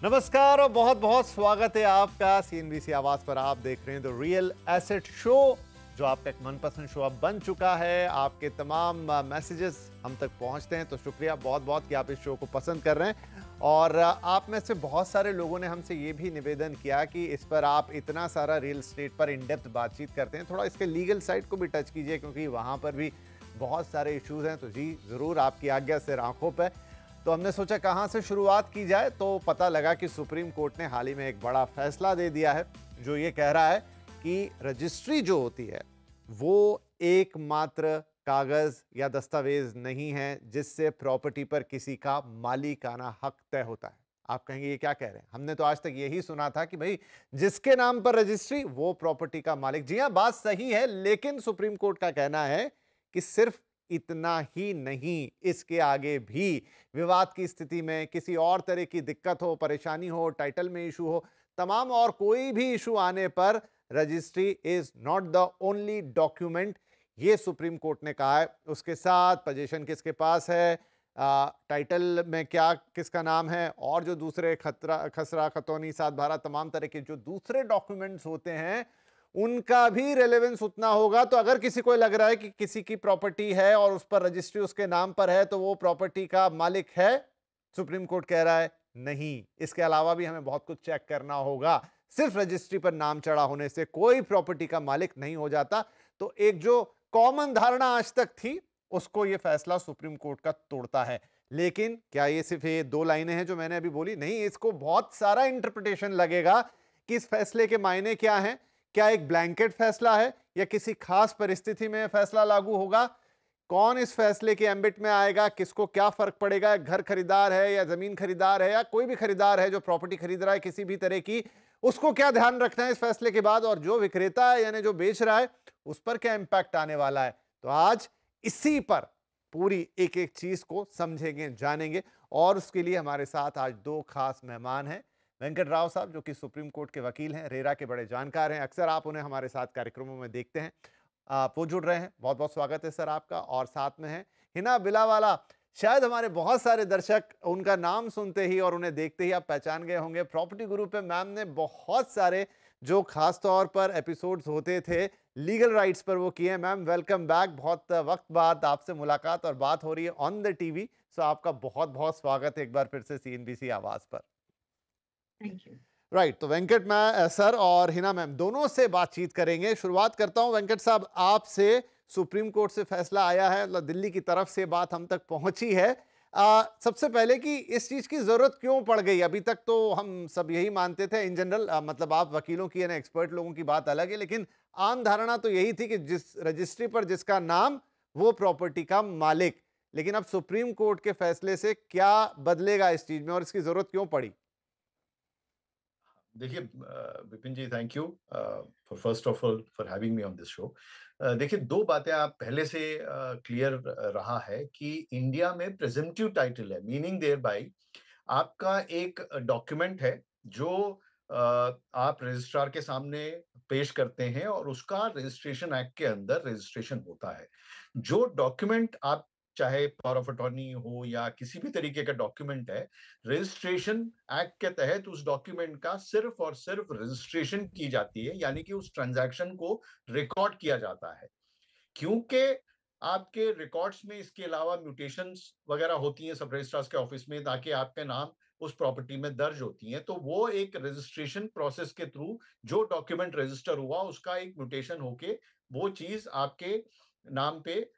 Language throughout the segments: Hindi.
नमस्कार और बहुत बहुत स्वागत है आपका सीएनबीसी आवाज पर। आप देख रहे हैं द रियल एसेट शो, जो आपका एक मनपसंद शो अब बन चुका है। आपके तमाम मैसेजेस हम तक पहुंचते हैं, तो शुक्रिया बहुत बहुत कि आप इस शो को पसंद कर रहे हैं। और आप में से बहुत सारे लोगों ने हमसे ये भी निवेदन किया कि इस पर आप इतना सारा रियल एस्टेट पर इन डेप्थ बातचीत करते हैं, थोड़ा इसके लीगल साइड को भी टच कीजिए, क्योंकि वहाँ पर भी बहुत सारे इश्यूज हैं। तो जी ज़रूर, आपकी आज्ञा से आंखों पर। तो हमने सोचा कहां से शुरुआत की जाए, तो पता लगा कि सुप्रीम कोर्ट ने हाल ही में एक बड़ा फैसला दे दिया है, जो ये कह रहा है कि रजिस्ट्री जो होती है वो एकमात्र कागज या दस्तावेज नहीं है जिससे प्रॉपर्टी पर किसी का मालिकाना हक तय होता है। आप कहेंगे ये क्या कह रहे हैं, हमने तो आज तक यही सुना था कि भाई जिसके नाम पर रजिस्ट्री वो प्रॉपर्टी का मालिक। जी हां, बात सही है, लेकिन सुप्रीम कोर्ट का कहना है कि सिर्फ इतना ही नहीं, इसके आगे भी विवाद की स्थिति में किसी और तरह की दिक्कत हो, परेशानी हो, टाइटल में इशू हो, तमाम और कोई भी इशू आने पर registry is not the only document, ये सुप्रीम कोर्ट ने कहा है। उसके साथ पोजीशन किसके पास है, टाइटल में क्या किसका नाम है, और जो दूसरे खसरा खतौनी सात भारत तमाम तरह के जो दूसरे डॉक्यूमेंट्स होते हैं उनका भी रेलेवेंस उतना होगा। तो अगर किसी को लग रहा है कि किसी की प्रॉपर्टी है और उस पर रजिस्ट्री उसके नाम पर है तो वो प्रॉपर्टी का मालिक है, सुप्रीम कोर्ट कह रहा है नहीं, इसके अलावा भी हमें बहुत कुछ चेक करना होगा। सिर्फ रजिस्ट्री पर नाम चढ़ा होने से कोई प्रॉपर्टी का मालिक नहीं हो जाता। तो एक जो कॉमन धारणा आज तक थी, उसको ये फैसला सुप्रीम कोर्ट का तोड़ता है। लेकिन क्या ये सिर्फ ये दो लाइनें हैं जो मैंने अभी बोली? नहीं, इसको बहुत सारा इंटरप्रिटेशन लगेगा कि इस फैसले के मायने क्या हैं। क्या एक ब्लैंकेट फैसला है या किसी खास परिस्थिति में फैसला लागू होगा? कौन इस फैसले के एम्बिट में आएगा, किसको क्या फर्क पड़ेगा? घर खरीदार है या जमीन खरीदार है या कोई भी खरीदार है जो प्रॉपर्टी खरीद रहा है किसी भी तरह की, उसको क्या ध्यान रखना है इस फैसले के बाद? और जो विक्रेता है यानी जो बेच रहा है, उस पर क्या इंपैक्ट आने वाला है? तो आज इसी पर पूरी एक एक चीज को समझेंगे, जानेंगे। और उसके लिए हमारे साथ आज दो खास मेहमान हैं। वेंकट राव साहब, जो कि सुप्रीम कोर्ट के वकील हैं, रेरा के बड़े जानकार हैं, अक्सर आप उन्हें हमारे साथ कार्यक्रमों में देखते हैं। आप वो जुड़ रहे हैं, बहुत बहुत स्वागत है सर आपका। और साथ में है हिना बिलावाला। शायद हमारे बहुत सारे दर्शक उनका नाम सुनते ही और उन्हें देखते ही आप पहचान गए होंगे। प्रॉपर्टी गुरु पे मैम ने बहुत सारे जो खास तौर पर एपिसोड्स होते थे लीगल राइट्स पर, वो किए हैं। मैम वेलकम बैक, बहुत वक्त बाद आपसे मुलाकात और बात हो रही है ऑन द टीवी। सो आपका बहुत बहुत स्वागत है एक बार फिर से सीएनबीसी आवाज पर। Thank you. राइट, तो वेंकट सर और हिना मैम दोनों से बातचीत करेंगे। शुरुआत करता हूं वेंकट साहब आपसे। सुप्रीम कोर्ट से फैसला आया है, मतलब दिल्ली की तरफ से बात हम तक पहुंची है। सबसे पहले कि इस चीज की जरूरत क्यों पड़ गई? अभी तक तो हम सब यही मानते थे इन जनरल, मतलब आप वकीलों की या एक्सपर्ट लोगों की बात अलग है, लेकिन आम धारणा तो यही थी कि जिस रजिस्ट्री पर जिसका नाम वो प्रॉपर्टी का मालिक। लेकिन अब सुप्रीम कोर्ट के फैसले से क्या बदलेगा इस चीज में और इसकी जरूरत क्यों पड़ी? देखिए Vipin ji, thank you for first of all for having me on this show. देखिए, दो बातें आप पहले से क्लियर रहा है कि इंडिया में प्रेजम्पटिव टाइटल है, मीनिंग देयर बाय आपका एक डॉक्यूमेंट है जो आप रजिस्ट्रार के सामने पेश करते हैं और उसका रजिस्ट्रेशन एक्ट के अंदर रजिस्ट्रेशन होता है। जो डॉक्यूमेंट आप, चाहे पावर ऑफ अटॉर्नी हो या किसी भी तरीके का डॉक्यूमेंट है, रजिस्ट्रेशन एक्ट के तहत उस डॉक्यूमेंट का सिर्फ और सिर्फ रजिस्ट्रेशन की जाती है, यानी कि उस ट्रांजैक्शन को रिकॉर्ड किया जाता है। क्योंकि आपके रिकॉर्ड्स में इसके अलावा म्यूटेशंस वगैरह होती हैं सब रजिस्ट्रार्स के ऑफिस में, ताकि आपके नाम उस प्रॉपर्टी में दर्ज होती हैं, तो वो एक रजिस्ट्रेशन प्रोसेस के थ्रू जो डॉक्यूमेंट रजिस्टर हुआ उसका एक म्यूटेशन होके वो चीज आपके नाम पे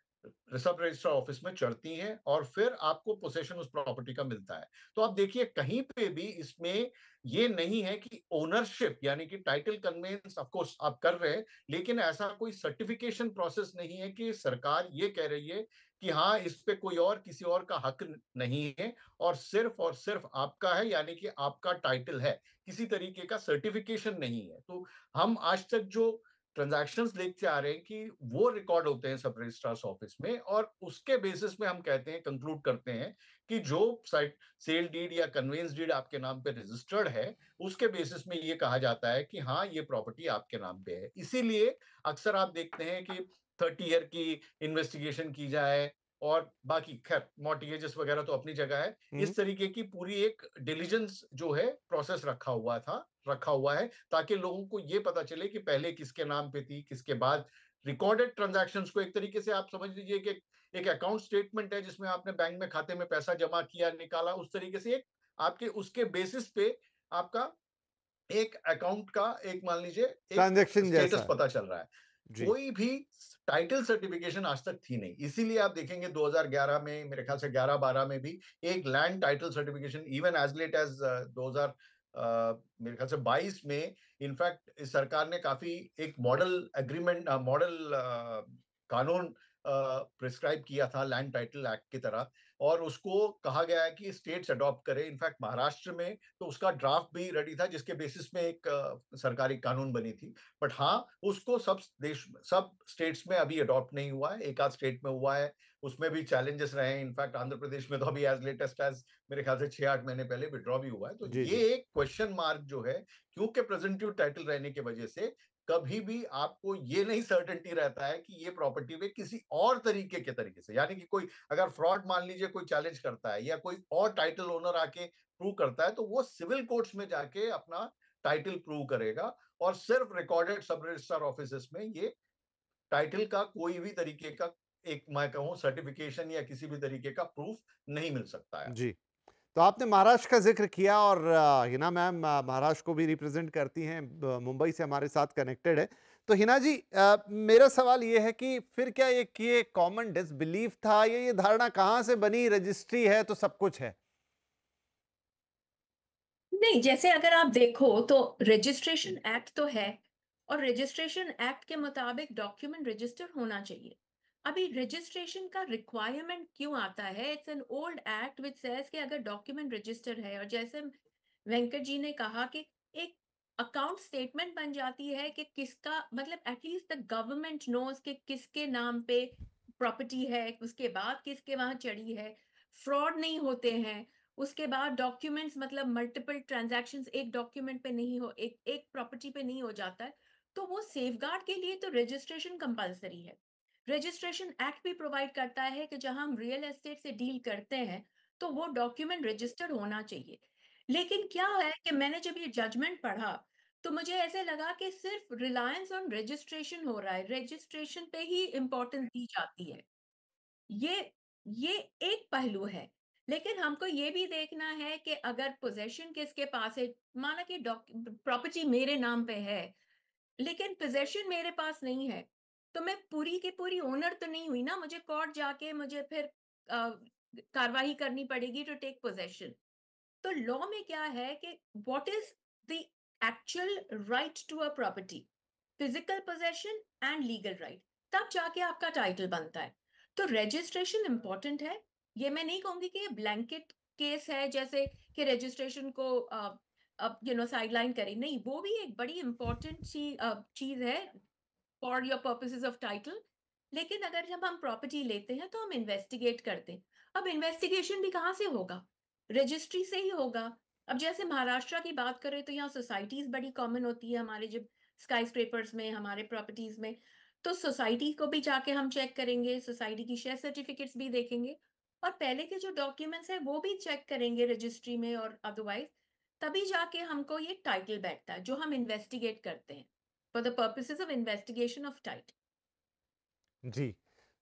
सब रजिस्ट्रार ऑफिस में चढ़ती हैं और फिर आपको पोसेशन उस प्रॉपर्टी का मिलता है। तो आप देखिए, कहीं पे भी इसमें ये नहीं है कि ओनरशिप यानी कि टाइटल कन्वेंस ऑफ कोर्स आप कर रहे हैं, लेकिन ऐसा कोई सर्टिफिकेशन प्रोसेस नहीं है कि सरकार ये कह रही है कि हाँ इस पे कोई और किसी और का हक नहीं है और सिर्फ आपका है, यानी कि आपका टाइटल है। किसी तरीके का सर्टिफिकेशन नहीं है। तो हम आज तक जो ट्रांजैक्शंस देखते आ रहे हैं कि वो रिकॉर्ड होते हैं सब रजिस्ट्रार्स ऑफिस में, और उसके बेसिस में हम कहते हैं, कंक्लूड करते हैं कि जो साइट सेल डीड या कन्वेंस डीड आपके नाम पे रजिस्टर्ड है, उसके बेसिस में ये कहा जाता है कि हाँ ये प्रॉपर्टी आपके नाम पे है। इसीलिए अक्सर आप देखते हैं कि 30 ईयर की इन्वेस्टिगेशन की जाए, और बाकी खैर मॉर्टगेजेस वगैरह तो अपनी जगह है। इस तरीके की पूरी एक डिलीजेंस जो है प्रोसेस रखा हुआ है, ताकि लोगों को ये पता चले कि पहले किसके नाम पे थी, किसके बाद। रिकॉर्डेड ट्रांजैक्शंस को एक तरीके से आप समझ लीजिए कि एक अकाउंट स्टेटमेंट है, जिसमें आपने बैंक में खाते में पैसा जमा किया, निकाला, उस तरीके से एक आपके उसके बेसिस पे आपका एक अकाउंट का एक मान लीजिए एक ट्रांजैक्शन स्टेटस जैसा। पता चल रहा है। जी। कोई भी टाइटल सर्टिफिकेशन आज तक थी नहीं, इसीलिए आप देखेंगे 2011 में, मेरे ख्याल से 11-12 में भी एक land title certification, even as late as 2000 मेरे ख्याल से 22 में इनफैक्ट इस सरकार ने काफी एक मॉडल एग्रीमेंट, मॉडल कानून प्रिस्क्राइब किया था लैंड टाइटल एक्ट की तरह, और उसको कहा गया है कि स्टेट्स अडॉप्ट करें। इनफैक्ट महाराष्ट्र में तो उसका ड्राफ्ट भी रेडी था, जिसके बेसिस में एक सरकारी कानून बनी थी। बट हाँ, उसको सब स्टेट्स में अभी अडॉप्ट नहीं हुआ है, एक आध स्टेट में हुआ है, उसमें भी चैलेंजेस रहे हैं। इनफैक्ट आंध्र प्रदेश में तो अभी एज लेटेस्ट एज मेरे ख्याल से 6-8 महीने पहले विड्रॉ भी हुआ है। तो जी। ये जी। एक क्वेश्चन मार्क जो है, क्योंकि प्रेजेंटिव टाइटल रहने की वजह से कभी भी आपको ये नहीं सर्टेनिटी रहता है कि ये प्रॉपर्टी में किसी और तरीके से, यानी कि कोई अगर फ्रॉड मान लीजिए कोई चैलेंज करता है, या कोई और टाइटल ओनर आके प्रूव करता है, तो वो सिविल कोर्ट्स में जाके अपना टाइटल प्रूव करेगा, और सिर्फ रिकॉर्डेड सब रजिस्ट्रार ऑफिसेस में ये टाइटल का कोई भी तरीके का एक मैं कहूं सर्टिफिकेशन या किसी भी तरीके का प्रूफ नहीं मिल सकता है। जी। तो आपने महाराष्ट्र का जिक्र किया, और हिना मैम महाराष्ट्र को भी रिप्रेजेंट करती हैं, मुंबई से हमारे साथ कनेक्टेड है। तो हिना जी, मेरा सवाल ये है कि फिर क्या ये कॉमन डिसबिलीफ था, ये धारणा कहाँ से बनी, रजिस्ट्री है तो सब कुछ है? नहीं, जैसे अगर आप देखो तो रजिस्ट्रेशन एक्ट तो है, और रजिस्ट्रेशन एक्ट के मुताबिक डॉक्यूमेंट रजिस्टर होना चाहिए। अभी रजिस्ट्रेशन का रिक्वायरमेंट क्यों आता है? It's an old act which says कि अगर डॉक्यूमेंट रजिस्टर है, और जैसे वेंकट जी ने कहा कि एक अकाउंट स्टेटमेंट बन जाती है कि किसका मतलब एटलीस्ट द गवर्नमेंट नोज कि किसके नाम पे प्रॉपर्टी है, उसके बाद किसके वहां चढ़ी है, फ्रॉड नहीं होते हैं। उसके बाद डॉक्यूमेंट्स मतलब मल्टीपल ट्रांजैक्शंस एक डॉक्यूमेंट पे नहीं हो, एक एक प्रॉपर्टी पे नहीं हो जाता है। तो वो सेफगार्ड के लिए तो रजिस्ट्रेशन कंपलसरी है। रजिस्ट्रेशन एक्ट भी प्रोवाइड करता है कि जहां हम रियल एस्टेट से डील करते हैं, तो वो डॉक्यूमेंट रजिस्टर्ड होना चाहिए। लेकिन क्या है कि मैंने जब ये जजमेंट पढ़ा, तो मुझे ऐसे लगा कि सिर्फ रिलायंस ऑन रजिस्ट्रेशन हो रहा है, रजिस्ट्रेशन पे ही इंपॉर्टेंस दी जाती है। ये ये एक पहलू है। लेकिन हमको ये भी देखना है कि अगर पोजेशन किसके पास है, माना कि प्रॉपर्टी मेरे नाम पे है, लेकिन पोजेशन मेरे पास नहीं है, तो मैं पूरी की पूरी ओनर तो नहीं हुई ना, मुझे कोर्ट जाके मुझे फिर कार्रवाई करनी पड़ेगी टू टेक पोजेशन। तो लॉ में क्या है कि what is the actual right to a property, physical possession and legal right, तब जाके आपका टाइटल बनता है। तो रजिस्ट्रेशन इंपॉर्टेंट है। ये मैं नहीं कहूंगी कि ये ब्लैंकेट केस है, जैसे कि रजिस्ट्रेशन को अब साइडलाइन करें, नहीं, वो भी एक बड़ी इंपॉर्टेंट चीज है for your purposes of title. लेकिन अगर जब हम प्रॉपर्टी लेते हैं तो हम इन्वेस्टिगेट करते हैं। अब इन्वेस्टिगेशन भी कहाँ से होगा? रजिस्ट्री से ही होगा। अब जैसे महाराष्ट्र की बात करें तो यहाँ सोसाइटीज बड़ी कॉमन होती है हमारे जब स्काई स्क्रेपर्स में, हमारे प्रॉपर्टीज में। तो सोसाइटी को भी जाके हम चेक करेंगे, सोसाइटी की शेयर सर्टिफिकेट्स भी देखेंगे, और पहले के जो डॉक्यूमेंट्स है वो भी चेक करेंगे रजिस्ट्री में और अदरवाइज। तभी जाके हमको ये टाइटल बैठता है जो हम इन्वेस्टिगेट करते हैं for the purposes of investigation of title. जी।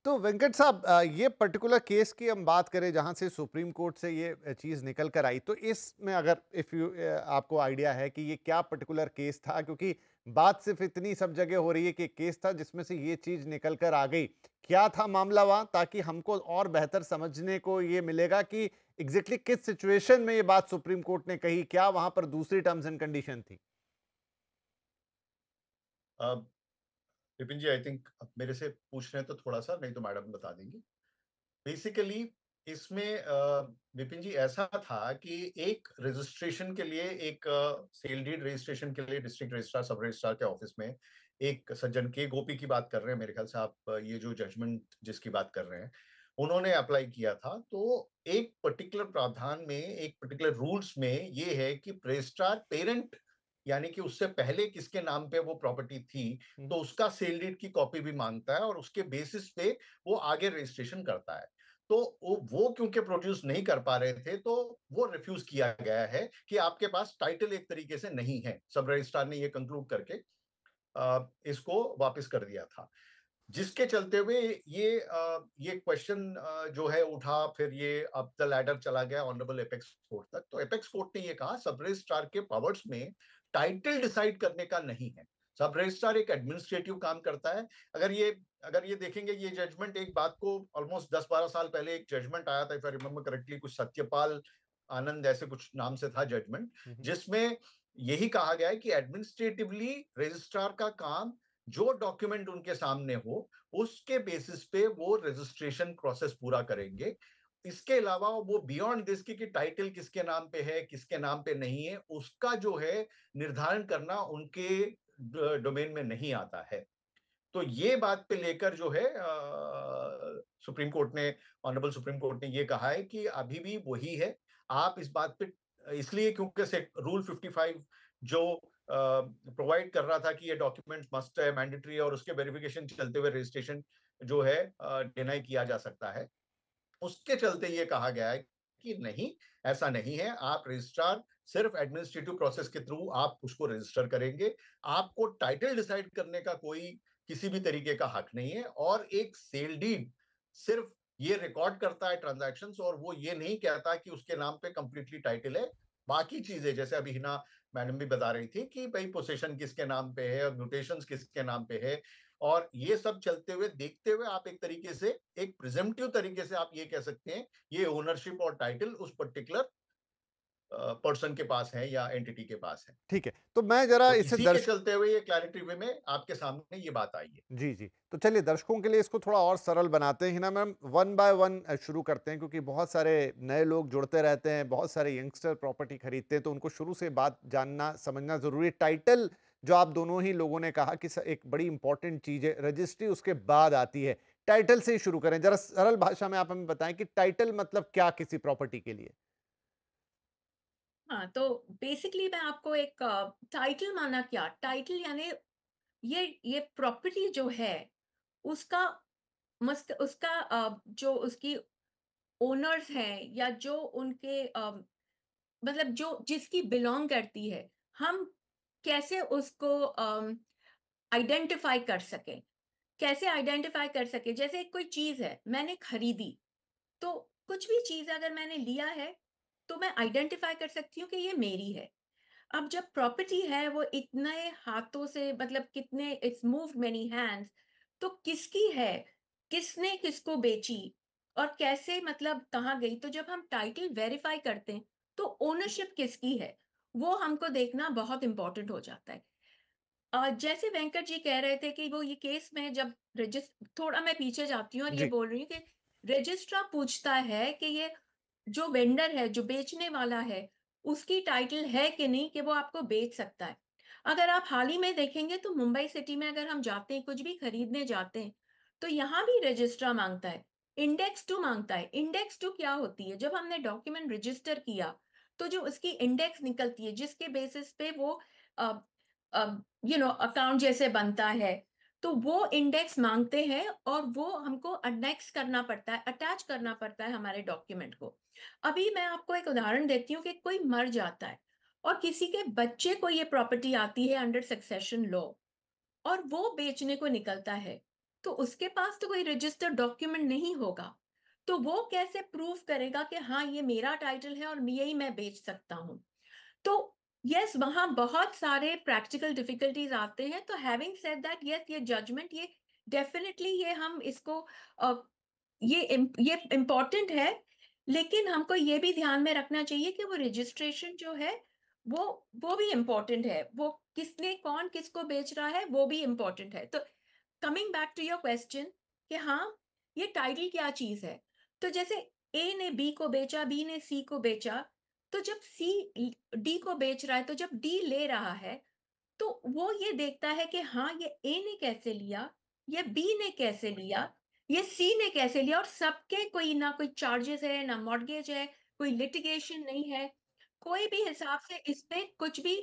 तो वेंकट साहब, ये पर्टिकुलर केस की हम बात करें जहां से सुप्रीम कोर्ट से ये चीज़ निकल कर आई, तो इसमें अगर इफ़ यू आपको आइडिया है कि ये क्या पर्टिकुलर केस था, क्योंकि बात सिर्फ इतनी सब जगह हो रही है कि केस था जिसमें से ये चीज़ निकल कर आ गई। क्या था मामला वहां, ताकि हमको और बेहतर समझने को ये मिलेगा कि एग्जैक्टली किस सिचुएशन में ये बात सुप्रीम कोर्ट ने कही, क्या वहां पर दूसरी टर्म्स एंड कंडीशन थी? विपिन जी, आई थिंक अब मेरे से पूछ रहे हैं तो थोड़ा सा, नहीं तो मैडम बता देंगी। बेसिकली इसमें विपिन जी ऐसा था कि एक रजिस्ट्रेशन के लिए, एक सेल डीड रजिस्ट्रेशन के लिए डिस्ट्रिक्ट रजिस्ट्रार सब रजिस्ट्रार के ऑफिस में एक सज्जन के गोपी की बात कर रहे हैं मेरे ख्याल से आप, ये जो जजमेंट जिसकी बात कर रहे हैं, उन्होंने अप्लाई किया था। तो एक पर्टिकुलर प्रावधान में, एक पर्टिकुलर रूल्स में ये है कि रजिस्ट्रार पेरेंट, यानी कि उससे पहले किसके नाम पे वो प्रॉपर्टी थी, तो उसका सेल डीड की कॉपी भी मांगता है, और उसके बेसिस पे वो आगे रजिस्ट्रेशन करता है। तो वो क्योंकि प्रोड्यूस नहीं कर पा रहे थे, तो वो रिफ्यूज किया गया है कि आपके पास टाइटल एक तरीके से नहीं है। सब रजिस्ट्रार ने ये कंक्लूड करके इसको वापस कर दिया था, जिसके चलते हुए ये क्वेश्चन जो है उठा, फिर ये अप द लैडर चला गया ऑनरेबल एपेक्स कोर्ट तक। तो एपेक्स कोर्ट ने ये कहा सब रजिस्ट्रार के पावर्स में टाइटल डिसाइड करने का नहीं है। सब रजिस्ट्रार एक एडमिनिस्ट्रेटिव काम करता है। अगर ये देखेंगे, ये जजमेंट एक बात को ऑलमोस्ट 10-12 साल पहले एक जजमेंट आया था, इफ आई रिमेम्बर करेक्टली, कुछ सत्यपाल आनंद ऐसे कुछ नाम से था जजमेंट, जिसमें यही कहा गया है कि एडमिनिस्ट्रेटिवली रजिस्ट्रार का काम, जो डॉक्यूमेंट उनके सामने हो उसके बेसिस पे वो रजिस्ट्रेशन प्रोसेस पूरा करेंगे। इसके अलावा वो बियॉन्ड दिस की टाइटल किसके नाम पे है, किसके नाम पे नहीं है, उसका जो है निर्धारण करना उनके डोमेन में नहीं आता है। तो ये बात पे लेकर जो है सुप्रीम कोर्ट ने, ऑनरेबल सुप्रीम कोर्ट ने ये कहा है कि अभी भी वही है। आप इस बात पे, इसलिए क्योंकि रूल 55 जो प्रोवाइड कर रहा था कि ये डॉक्यूमेंट मस्ट है, मैंडेटरी है, और उसके वेरिफिकेशन चलते हुए रजिस्ट्रेशन जो है डिनाई किया जा सकता है, उसके चलते ये कहा गया है कि नहीं, ऐसा नहीं है। आप रजिस्ट्रार सिर्फ एडमिनिस्ट्रेटिव प्रोसेस के थ्रू आप उसको रजिस्टर करेंगे। आपको टाइटल डिसाइड करने का कोई किसी भी तरीके का हक नहीं है। और एक सेल डीड सिर्फ ये रिकॉर्ड करता है ट्रांजैक्शंस, और वो ये नहीं कहता कि उसके नाम पे कंप्लीटली टाइटल है। बाकी चीजें, जैसे अभी हिना मैडम भी बता रही थी कि भाई पोसेशन किसके नाम पे है और म्यूटेशंस किसके नाम पे है, और ये सब चलते हुए देखते हुए आप एक तरीके से, एक प्रिजम्पटिव तरीके से आप ये कह सकते हैं ये ओनरशिप और टाइटल उस पर्टिकुलर पर्सन के पास है या एंटिटी के पास है। ठीक है, तो मैं जरा तो इसे इसी के चलते हुए ये क्लैरिटी वे में आपके सामने ये बात आई है। जी जी, तो चलिए दर्शकों के लिए इसको थोड़ा और सरल बनाते हैं ना मैम, वन बाय वन शुरू करते हैं, क्योंकि बहुत सारे नए लोग जुड़ते रहते हैं, बहुत सारे यंगस्टर प्रॉपर्टी खरीदते हैं, तो उनको शुरू से बात जानना समझना जरूरी है। टाइटल, जो आप दोनों ही लोगों ने कहा कि एक बड़ी इंपॉर्टेंट चीज है, रजिस्ट्री उसके बाद आती है। टाइटल से ही शुरू करें, जरा सरल भाषा में आप हमें बताएं कि टाइटल मतलब क्या किसी प्रॉपर्टी के लिए। हाँ, तो बेसिकली मैं आपको एक टाइटल माना क्या, टाइटल यानी ये प्रॉपर्टी जो है उसका उसका जो उसकी ओनर्स हैं या जो उनके मतलब जो जिसकी बिलोंग करती है, हम कैसे उसको आइडेंटिफाई कर सकें। कैसे आइडेंटिफाई कर सके, जैसे कोई चीज है मैंने खरीदी, तो कुछ भी चीज अगर मैंने लिया है तो मैं आइडेंटिफाई कर सकती हूँ कि ये मेरी है। अब जब प्रॉपर्टी है वो इतने हाथों से, मतलब कितने, इट्स मूव्ड मेनी हैंड्स, तो किसकी है, किसने किसको बेची और कैसे, मतलब कहाँ गई। तो जब हम टाइटल वेरीफाई करते हैं तो ओनरशिप किसकी है वो हमको देखना बहुत इंपॉर्टेंट हो जाता है। जैसे वेंकट जी कह रहे थे कि वो ये केस में जब थोड़ा मैं पीछे जाती हूँ और ये जी बोल रही हूँ कि रजिस्ट्रार पूछता है कि ये जो वेंडर है, जो बेचने वाला है, उसकी टाइटल है कि नहीं कि वो आपको बेच सकता है। अगर आप हाल ही में देखेंगे तो मुंबई सिटी में अगर हम जाते हैं, कुछ भी खरीदने जाते हैं, तो यहाँ भी रजिस्ट्रार मांगता है, इंडेक्स टू मांगता है। इंडेक्स टू क्या होती है, जब हमने डॉक्यूमेंट रजिस्टर किया तो जो उसकी इंडेक्स निकलती है जिसके बेसिस पे वो अकाउंट जैसे बनता है, तो वो इंडेक्स मांगते हैं और वो हमको अनेक्स करना पड़ता है, अटैच करना पड़ता है हमारे डॉक्यूमेंट को। अभी मैं आपको एक उदाहरण देती हूँ कि कोई मर जाता है और किसी के बच्चे को ये प्रॉपर्टी आती है अंडर सक्सेशन लॉ, और वो बेचने को निकलता है, तो उसके पास तो कोई रजिस्टर्ड डॉक्यूमेंट नहीं होगा। तो वो कैसे प्रूव करेगा कि हाँ ये मेरा टाइटल है और यही मैं बेच सकता हूँ। तो यस, वहाँ बहुत सारे प्रैक्टिकल डिफिकल्टीज आते हैं। तो हैविंग सेड दैट, यस, ये जजमेंट, ये डेफिनेटली, ये हम इसको अ, ये इम्पोर्टेंट है, लेकिन हमको ये भी ध्यान में रखना चाहिए कि वो रजिस्ट्रेशन जो है वो वो भी इम्पोर्टेंट है, वो किसने, कौन किसको बेच रहा है, वो भी इम्पोर्टेंट है। तो coming back to your question कि हाँ ये टाइटल क्या चीज है, तो जैसे ए ने बी को बेचा, बी ने सी को बेचा, तो जब सी डी को बेच रहा है, तो जब डी ले रहा है, तो वो ये देखता है कि हाँ ये ए ने कैसे लिया, ये बी ने कैसे लिया, ये सी ने कैसे लिया, और सबके कोई ना कोई चार्जेस है, ना मॉर्गेज है, कोई लिटिगेशन नहीं है, कोई भी हिसाब से इस पे कुछ भी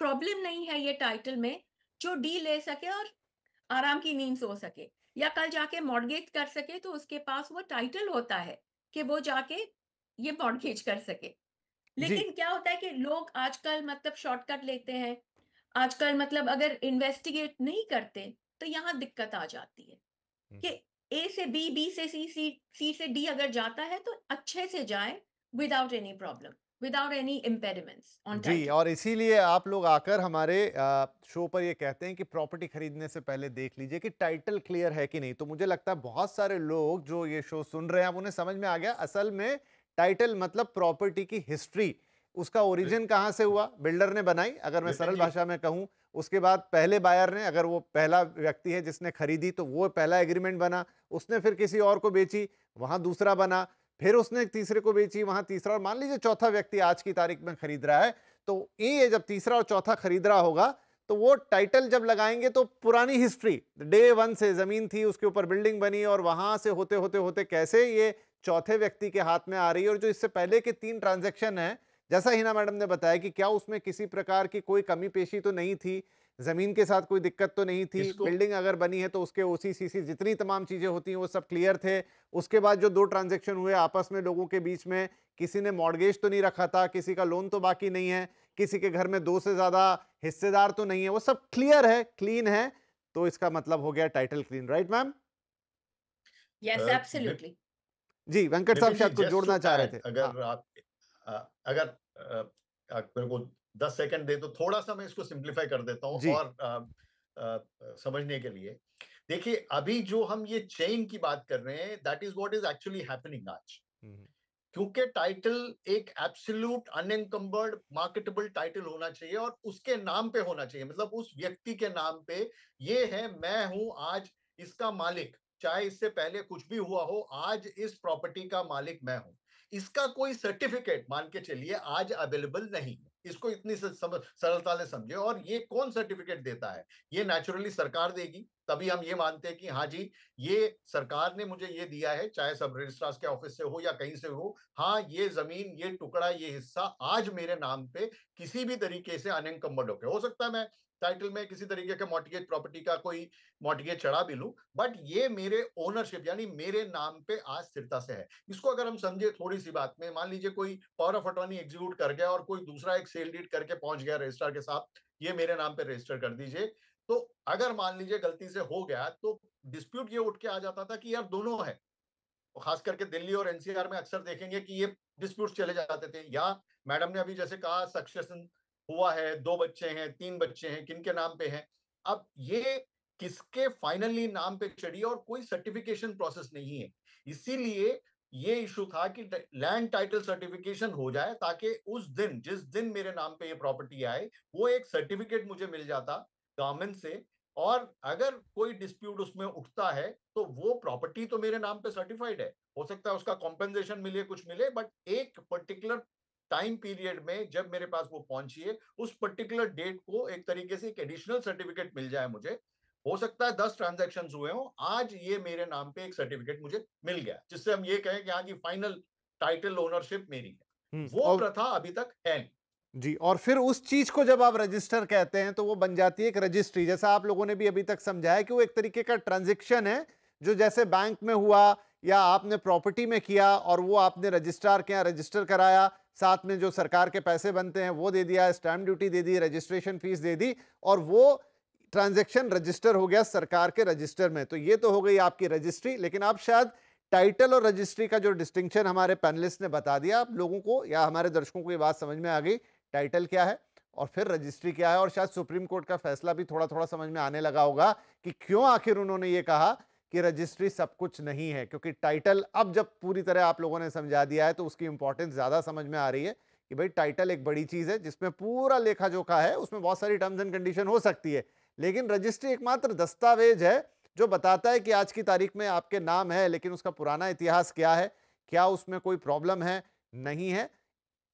प्रॉब्लम नहीं है ये टाइटल में, जो डी ले सके और आराम की नींद सो सके, या कल जाके मॉर्गेज कर सके तो उसके पास वो टाइटल होता है कि वो जाके ये मॉर्गेज कर सके। जी लेकिन क्या होता है कि लोग आजकल मतलब शॉर्टकट लेते हैं, आजकल मतलब अगर इन्वेस्टिगेट नहीं करते तो यहाँ दिक्कत आ जाती है कि ए से बी, बी से सी, सी से डी अगर जाता है तो अच्छे से जाए, without any problem, without any impediments on the, title. और इसीलिए आप लोग आकर हमारे शो पर ये कहते हैं कि प्रॉपर्टी खरीदने से पहले देख लीजिए कि टाइटल क्लियर है कि नहीं। तो मुझे लगता है बहुत सारे लोग जो ये शो सुन रहे हैं, अब उन्हें समझ में आ गया असल में टाइटल मतलब प्रॉपर्टी की हिस्ट्री, उसका ओरिजिन कहाँ से हुआ, बिल्डर ने बनाई अगर मैं विपिन सरल जी, भाषा में कहूँ, उसके बाद पहले बायर ने, अगर वो पहला व्यक्ति है जिसने खरीदी तो वो पहला एग्रीमेंट बना, उसने फिर किसी और को बेची, वहां दूसरा बना, फिर उसने तीसरे को बेची, वहां तीसरा, और मान लीजिए चौथा व्यक्ति आज की तारीख में खरीद रहा है। तो ये जब तीसरा और चौथा खरीद रहा होगा तो वो टाइटल जब लगाएंगे तो पुरानी हिस्ट्री, डे वन से जमीन थी, उसके ऊपर बिल्डिंग बनी, और वहां से होते होते होते कैसे ये चौथे व्यक्ति के हाथ में आ रही है। और जो इससे पहले के 3 ट्रांजैक्शन है, जैसा हिना मैडम ने बताया कि क्या उसमें किसी प्रकार की कोई कमी पेशी तो नहीं थी, जमीन के साथ कोई दिक्कत तो नहीं थी, इसको बिल्डिंग अगर बनी है तो उसके ओसी सीसी जितनी तमाम चीजें होती हैं वो सब क्लियर थे। उसके बाद जो 2 ट्रांजैक्शन हुए आपस में लोगों के बीच में, किसी ने मॉर्गेज तो नहीं रखा था, किसी का लोन तो बाकी नहीं है, किसी के घर में 2 से ज्यादा हिस्सेदार तो नहीं है, वो सब क्लियर है, क्लीन है। तो इसका मतलब हो गया title clean, right ma'am? Yes, विप एब्सोल्युटली। जी, वेंकट साहब विपिन जी, शायद कुछ जस्ट टू जोड़ना चाह रहे ऐड, थे। हाँ अगर आप अगर आप मेरे को 10 सेकंड दे तो थोड़ा सा मैं इसको सिंप्लीफाई कर देता हूँ, जी। और समझने के लिए। देखिए, अभी जो हम ये चेन की बात कर रहे हैं, that is what is actually happening आज। हम्म, क्योंकि टाइटल एक एब्सोल्यूट अनएंकम्बर्ड मार्केटेबल टाइटल होना चाहिए, और उसके नाम पे होना चाहिए, मतलब उस व्यक्ति के नाम पे। ये है, मैं हूं आज इसका मालिक, चाहे इससे पहले कुछ भी हुआ हो, आज इस प्रॉपर्टी का मालिक मैं हूं। इसका कोई सर्टिफिकेट मान के चलिए आज अवेलेबल नहीं है। इसको इतनी सरलता से समझे। और ये कौन सर्टिफिकेट देता है? ये नेचुरली सरकार देगी, तभी हम ये मानते हैं कि हाँ जी, ये सरकार ने मुझे ये दिया है, चाहे सब रजिस्ट्रार के ऑफिस से हो या कहीं से हो। हाँ, ये जमीन, ये टुकड़ा, ये हिस्सा आज मेरे नाम पे किसी भी तरीके से अनएंकम्बर्ड हो सकता है मैं टाइटल में किसी तरीके का मॉर्टगेज, प्रॉपर्टी का कोई मॉर्टगेज चढ़ा भी लूं, बट ये मेरे ओनरशिप यानी मेरे नाम पे आज स्थिरता से है। इसको अगर हम समझे थोड़ी सी बात में, मान लीजिए कोई पावर ऑफ अटॉर्नी एग्जीक्यूट कर गया और कोई दूसरा एक सेल डीड करके पहुंच गया रजिस्ट्रार के साथ, ये मेरे नाम पे रजिस्टर कर दीजिए। तो अगर मान लीजिए गलती से हो गया, तो डिस्प्यूट ये उठ के आ जाता था कि यार दोनों है। खास करके दिल्ली और एनसीआर में अक्सर देखेंगे कि ये डिस्प्यूट चले जाते थे। या मैडम ने अभी जैसे कहा, सक्सेशन हुआ है, 2 बच्चे हैं, 3 बच्चे हैं, किनके नाम पे हैं। अब ये किसके फाइनली नाम पे चढ़ी और कोई सर्टिफिकेशन प्रोसेस नहीं है। इसीलिए ये इशू था कि लैंड टाइटल सर्टिफिकेशन हो जाए, ताकि उस दिन, जिस दिन मेरे नाम पे ये प्रॉपर्टी आए, वो एक सर्टिफिकेट मुझे मिल जाता गवर्नमेंट से। और अगर कोई डिस्प्यूट उसमें उठता है, तो वो प्रॉपर्टी तो मेरे नाम पे सर्टिफाइड है। हो सकता है उसका कॉम्पेंसेशन मिले, कुछ मिले, बट एक पर्टिकुलर टाइम पीरियड में जब मेरे पास वो पहुंची है, उस पर्टिकुलर डेट को एक तरीके से एक एडिशनल सर्टिफिकेट मिल जाए मुझे। हो सकता है 10 ट्रांजैक्शन हुए हो, आज ये मेरे नाम पे एक सर्टिफिकेट मुझे मिल गया, जिससे हम ये कहें कि हाँ जी, फाइनल टाइटल ओनरशिप मेरी है। वो और प्रथा अभी तक है नहीं। जी, और फिर उस चीज को जब आप रजिस्टर कहते हैं तो वो बन जाती है एक रजिस्ट्री, जैसा आप लोगों ने भी अभी तक समझाया कि वो एक तरीके का ट्रांजैक्शन है, जो जैसे बैंक में हुआ या आपने प्रॉपर्टी में किया और वो आपने रजिस्ट्रार के यहाँ रजिस्टर कराया, साथ में जो सरकार के पैसे बनते हैं वो दे दिया, स्टैंप ड्यूटी दे दी, रजिस्ट्रेशन फीस दे दी, और वो ट्रांजैक्शन रजिस्टर हो गया सरकार के रजिस्टर में। तो ये तो हो गई आपकी रजिस्ट्री। लेकिन आप शायद टाइटल और रजिस्ट्री का जो डिस्टिंक्शन हमारे पैनलिस्ट ने बता दिया, आप लोगों को या हमारे दर्शकों को ये बात समझ में आ गई, टाइटल क्या है और फिर रजिस्ट्री क्या है। और शायद सुप्रीम कोर्ट का फैसला भी थोड़ा थोड़ा समझ में आने लगा होगा कि क्यों आखिर उन्होंने ये कहा कि रजिस्ट्री सब कुछ नहीं है, क्योंकि टाइटल अब जब पूरी तरह आप लोगों ने समझा दिया है तो उसकी इंपॉर्टेंस ज्यादा समझ में आ रही है कि भाई टाइटल एक बड़ी चीज है जिसमें पूरा लेखा जोखा है, उसमें बहुत सारी टर्म्स एंड कंडीशन हो सकती है, लेकिन रजिस्ट्री एकमात्र दस्तावेज है जो बताता है कि आज की तारीख में आपके नाम है, लेकिन उसका पुराना इतिहास क्या है, क्या उसमें कोई प्रॉब्लम है, नहीं है।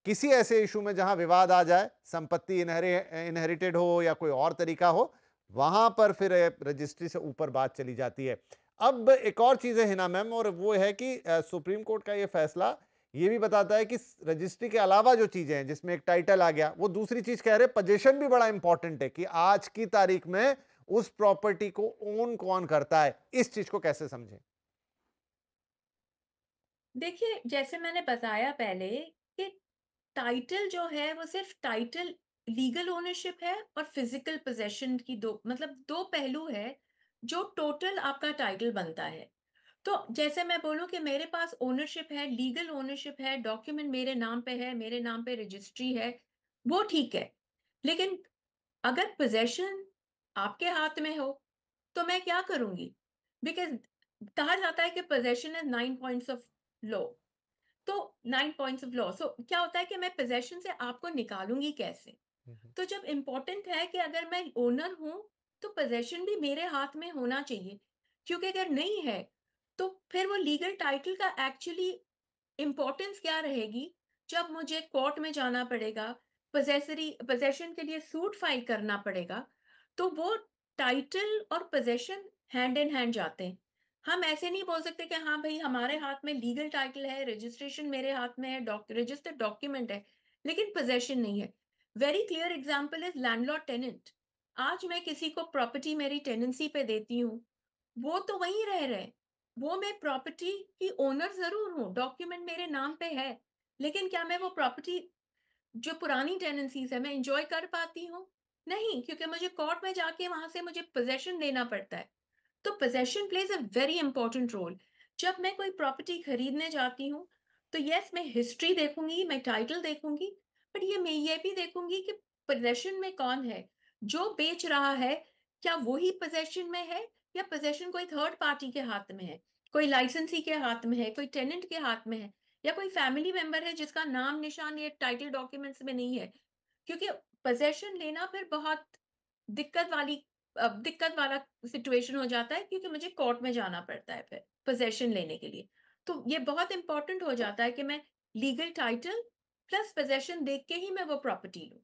किसी ऐसे इशू में जहां विवाद आ जाए, संपत्ति इनहेरिटेड हो या कोई और तरीका हो, वहां पर फिर रजिस्ट्री से ऊपर बात चली जाती है। अब एक और चीज है हिना मैम, और वो है कि सुप्रीम कोर्ट का ये फैसला ये भी बताता है कि रजिस्ट्री के अलावा जो चीजें हैं जिसमें एक टाइटल आ गया, वो दूसरी चीज कह रहे पोजीशन भी बड़ा इंपॉर्टेंट है कि आज की तारीख में उस प्रॉपर्टी को ओन कौन करता है। इस चीज को कैसे समझें? देखिए, जैसे मैंने बताया पहले कि टाइटल जो है वो सिर्फ टाइटल लीगल ओनरशिप है और फिजिकल पोजेशन की दो मतलब दो पहलू है जो टोटल आपका टाइटल बनता है। तो जैसे मैं बोलूं कि मेरे पास ओनरशिप है, लीगल ओनरशिप है, डॉक्यूमेंट मेरे नाम पे है, मेरे नाम पे रजिस्ट्री है, वो ठीक है। लेकिन अगर पोजेशन आपके हाथ में हो तो मैं क्या करूंगी? बिकॉज कहा जाता है कि possession is 9 points of law. तो 9 पॉइंट्स ऑफ लॉ, सो क्या होता है कि मैं पोजेशन से आपको निकालूंगी कैसे? हम्म, तो जब इम्पोर्टेंट है कि अगर मैं ओनर हूं तो पोजेशन भी मेरे हाथ में होना चाहिए, क्योंकि अगर नहीं है तो फिर वो लीगल टाइटल का एक्चुअली इम्पोर्टेंस क्या रहेगी? जब मुझे कोर्ट में जाना पड़ेगा, पोजेशन के लिए सूट फाइल करना पड़ेगा, तो वो टाइटल और पोजेशन हैंड इन हैंड जाते हैं। हम ऐसे नहीं बोल सकते कि हाँ भाई हमारे हाथ में लीगल टाइटल है, रजिस्ट्रेशन मेरे हाथ में है, रजिस्टर्ड डॉक्यूमेंट है, लेकिन पोजेशन नहीं है। Very clear example is landlord tenant. आज मैं किसी को प्रॉपर्टी मेरी टेनेंसी पे देती हूँ, वो तो वहीं रह रहे हैं, वो मैं प्रॉपर्टी की ओनर ज़रूर हूँ, डॉक्यूमेंट मेरे नाम पे है, लेकिन क्या मैं वो प्रॉपर्टी जो पुरानी टेनेंसीज़ है, मैं एन्जॉय कर पाती हूँ? नहीं, क्योंकि मुझे कोर्ट में जाके वहाँ से मुझे पोज़ेशन देना पड़ता है। तो possession plays a very important role. जब मैं कोई प्रॉपर्टी खरीदने जाती हूँ, तो येस मैं हिस्ट्री देखूँगी, मैं टाइटल देखूँगी, बट मैं ये भी देखूँगी कि पोज़ेशन में कौन है? जो बेच रहा है, क्या वो ही पोज़ेशन में है या पोज़ेशन कोई थर्ड पार्टी के हाथ में है? कोई लाइसेंसी के हाथ में है, कोई टेनेंट के हाथ में है, या कोई फैमिली मेंबर है जिसका नाम निशान ये टाइटल डॉक्यूमेंट्स में नहीं है? क्योंकि पोज़ेशन लेना फिर बहुत दिक्कत वाली दिक्कत वाला सिचुएशन हो जाता है, क्योंकि मुझे कोर्ट में जाना पड़ता है फिर पोज़ेशन लेने के लिए। तो ये बहुत इम्पोर्टेंट हो जाता है कि मैं लीगल टाइटल प्लस पोज़ेशन देख के ही मैं वो प्रॉपर्टी लूँ।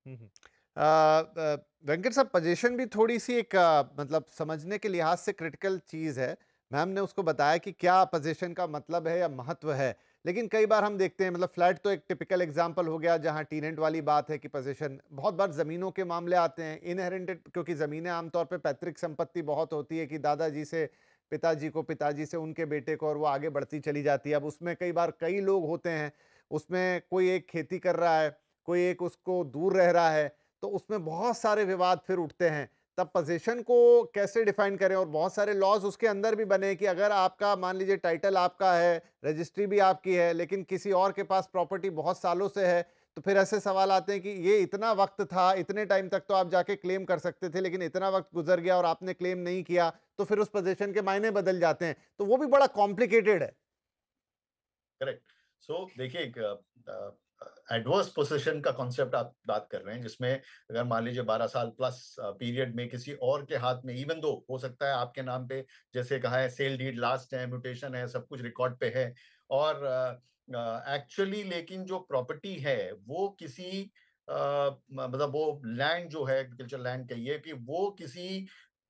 हम्म। वेंकट साहब, पोजीशन भी थोड़ी सी एक मतलब समझने के लिहाज से क्रिटिकल चीज है। मैम ने उसको बताया कि क्या पोजीशन का मतलब है या महत्व है, लेकिन कई बार हम देखते हैं, मतलब फ्लैट तो एक टिपिकल एग्जांपल हो गया जहां टीनेंट वाली बात है कि पोजीशन। बहुत बार जमीनों के मामले आते हैं इनहेरिटेड, क्योंकि जमीनें आमतौर पे पैतृक संपत्ति बहुत होती है कि दादाजी से पिताजी को, पिताजी से उनके बेटे को, और वो आगे बढ़ती चली जाती है। अब उसमें कई बार कई लोग होते हैं, उसमें कोई एक खेती कर रहा है, कोई एक उसको दूर रह रहा है, तो उसमें बहुत सारे विवाद फिर उठते हैं। तब पोजीशन को कैसे डिफाइन करें? और बहुत सारे लॉज उसके अंदर भी बने कि अगर आपका मान लीजिए टाइटल आपका है, रजिस्ट्री भी आपकी है, लेकिन किसी और के पास प्रॉपर्टी बहुत सालों से है, तो फिर ऐसे सवाल आते हैं कि ये इतना वक्त था, इतने टाइम तक तो आप जाके क्लेम कर सकते थे, लेकिन इतना वक्त गुजर गया और आपने क्लेम नहीं किया, तो फिर उस पोजीशन के मायने बदल जाते हैं। तो वो भी बड़ा कॉम्प्लिकेटेड है। करेक्ट। सो देखिए, एक एडवर्स पोसेशन का कॉन्सेप्ट आप बात कर रहे हैं, जिसमें अगर मान लीजिए 12 साल प्लस पीरियड में किसी और के हाथ में, इवन दो हो सकता है आपके नाम पे, जैसे कहा है सेल डीड लास्ट है, म्यूटेशन है, सब कुछ रिकॉर्ड पे है, और एक्चुअली लेकिन जो प्रॉपर्टी है वो किसी मतलब वो लैंड जो है, एग्रीकल्चर लैंड कहिए, कि वो किसी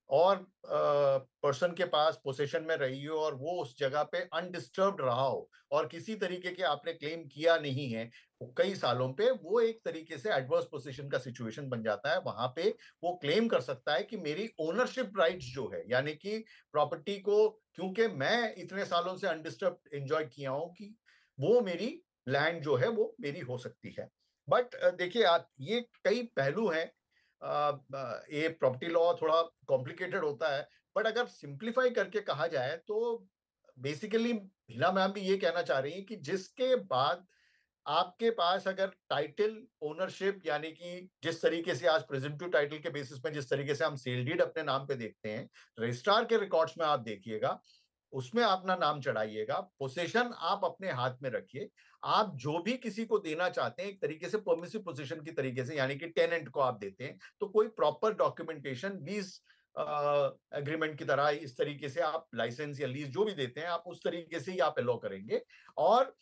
और पर्सन के पास पोसेशन में रही हो और वो उस जगह पे अनडिस्टर्ब्ड रहा हो और किसी तरीके के आपने क्लेम किया नहीं है कई सालों पे, वो एक तरीके से एडवर्स पोजीशन का सिचुएशन बन जाता है। वहां पे वो क्लेम कर सकता है कि मेरी ओनरशिप राइट्स जो है, यानी कि प्रॉपर्टी को क्योंकि मैं इतने सालों से अनडिस्टर्ब एंजॉय किया हूं, कि वो मेरी लैंड जो है वो मेरी हो सकती है। बट देखिए आप, ये कई पहलू हैं। ये प्रॉपर्टी लॉ थोड़ा कॉम्प्लिकेटेड होता है, बट अगर सिंप्लीफाई करके कहा जाए तो बेसिकली हिना मैम भी ये कहना चाह रही है कि जिसके बाद आपके पास अगर टाइटल ओनरशिप, यानी कि जिस तरीके से आज प्रेजेंटिव टाइटल के बेसिस में जिस तरीके से हम सेल डीड अपने नाम पे देखते हैं, रजिस्ट्रार के रिकॉर्ड्स में आप देखिएगा, उसमें अपना नाम चढ़ाइएगा, पोसेशन आप अपने हाथ में रखिए। आप जो भी किसी को देना चाहते हैं एक तरीके से परमिसिव पोसेशन की तरीके से, यानी कि टेनेंट को आप देते हैं, तो कोई प्रॉपर डॉक्यूमेंटेशन लीज एग्रीमेंट की तरह इस तरीके से आप लाइसेंस या लीज जो भी देते हैं, आप उस तरीके से ही आप अलो करेंगे। और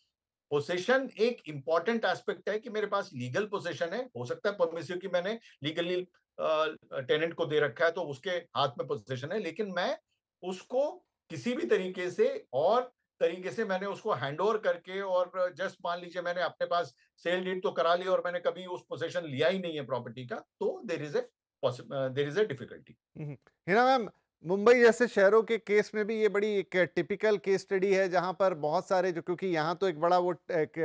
पोसेशन एक इंपॉर्टेंट एस्पेक्ट है कि मेरे पास लीगल पोसेशन है, हो सकता है परमिसिव की मैंने लीगली टेनेंट को दे रखा है तो उसके हाथ में पोसेशन है, लेकिन मैं उसको किसी भी तरीके से और तरीके से मैंने उसको हैंड ओवर करके, और जस्ट मान लीजिए मैंने अपने पास सेल डीड तो करा लिया और मैंने कभी उस पोसेशन लिया ही नहीं है प्रॉपर्टी का, तो there is a difficulty. Hina ma'am, Mumbai जैसे शहरों के केस में भी ये बड़ी एक टिपिकल केस स्टडी है, जहां पर बहुत सारे जो, क्योंकि यहाँ तो एक बड़ा वो एक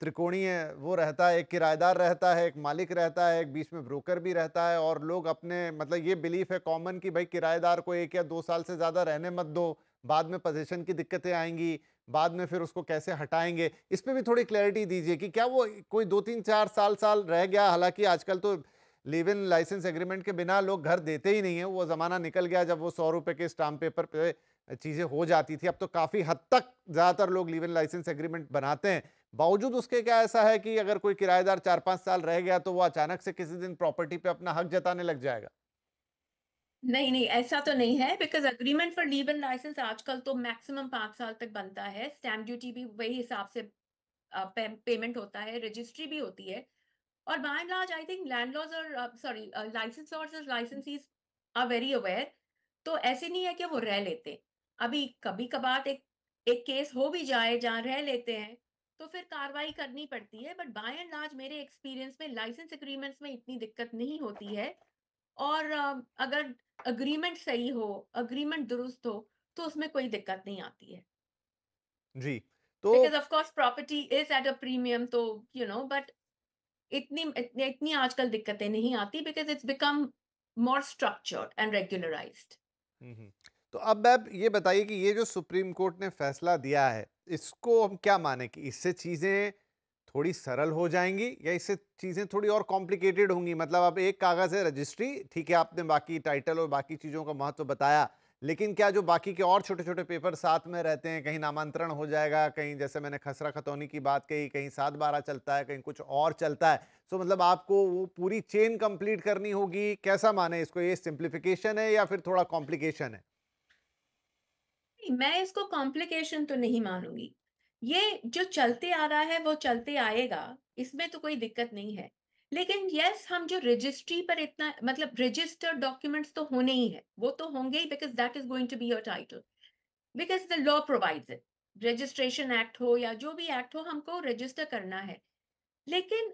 त्रिकोणीय वो रहता है, एक किराएदार रहता है, एक मालिक रहता है, एक बीच में ब्रोकर भी रहता है, और लोग अपने मतलब ये बिलीफ है कॉमन कि भाई किराएदार को 1 या 2 साल से ज्यादा रहने मत दो, बाद में पोजीशन की दिक्कतें आएंगी, बाद में फिर उसको कैसे हटाएंगे। इस पे भी थोड़ी क्लैरिटी दीजिए कि क्या वो कोई 2 3 4 साल साल रह गया, हालांकि आजकल तो लिव इन लाइसेंस एग्रीमेंट के बिना लोग घर देते ही नहीं है, वो जमाना निकल गया जब वो 100 रुपए के स्टाम्प पेपर पे चीजें हो जाती थी। अब तो काफी हद तक ज्यादातर लोग लिव इन लाइसेंस एग्रीमेंट बनाते हैं। बावजूद उसके क्या ऐसा है कि अगर कोई किराएदार 4 5 साल रह गया तो वो अचानक से किसी दिन प्रॉपर्टी पे अपना हक जताने लग जाएगा? नहीं, नहीं, ऐसा तो नहीं है because agreement for leave and license आजकल तो मैक्सिमम 5 साल तक बनता है। स्टैम्प ड्यूटी भी वही हिसाब से पेमेंट होता है, रजिस्ट्री भी होती है। और by and large I think landlords और सॉरी लाइसेंसर्स और लाइसेंसीज आर वेरी अवेयर। तो ऐसे नहीं है कि वो रह लेते। अभी कभी-कभार एक एक केस हो भी जाए जहाँ रह लेते हैं, तो फिर कार्रवाई करनी पड़ती है। बट बाय एंड लार्ज मेरे एक्सपीरियंस में लाइसेंस एग्रीमेंट्स में इतनी दिक्कत नहीं होती है। और अगर एग्रीमेंट सही हो, एग्रीमेंट दुरुस्त हो, तो उसमें कोई दिक्कत नहीं आती है। जी। तो because of course property is at a premium, तो बट इतनी आजकल दिक्कतें नहीं आती because it's become more structured and regularized. Hmm. तो अब आप ये बताइए कि ये जो सुप्रीम कोर्ट ने फैसला दिया है, इसको हम क्या माने कि इससे चीजें थोड़ी सरल हो जाएंगी या इससे चीजें थोड़ी और कॉम्प्लिकेटेड होंगी? मतलब अब एक कागज है रजिस्ट्री, ठीक है, आपने बाकी टाइटल और बाकी चीजों का महत्व बताया, लेकिन क्या जो बाकी के और छोटे छोटे पेपर साथ में रहते हैं, कहीं नामांतरण हो जाएगा, कहीं जैसे मैंने खसरा खतौनी की बात कही, कहीं 7/12 चलता है, कहीं कुछ और चलता है, तो मतलब आपको वो पूरी चेन कंप्लीट करनी होगी। कैसा माने इसको, ये सिंप्लीफिकेशन है या फिर थोड़ा कॉम्प्लिकेशन है? नहीं, मैं इसको कॉम्प्लिकेशन तो नहीं मानूँगी। ये जो चलते आ रहा है वो चलते आएगा, इसमें तो कोई दिक्कत नहीं है। लेकिन येस, हम जो रजिस्ट्री पर इतना मतलब रजिस्टर्ड डॉक्यूमेंट्स तो होने ही हैं, वो तो होंगे ही because that is going to be your title. Because the law provides it. Registration act हो या जो भी एक्ट हो, हमको रजिस्टर करना है। लेकिन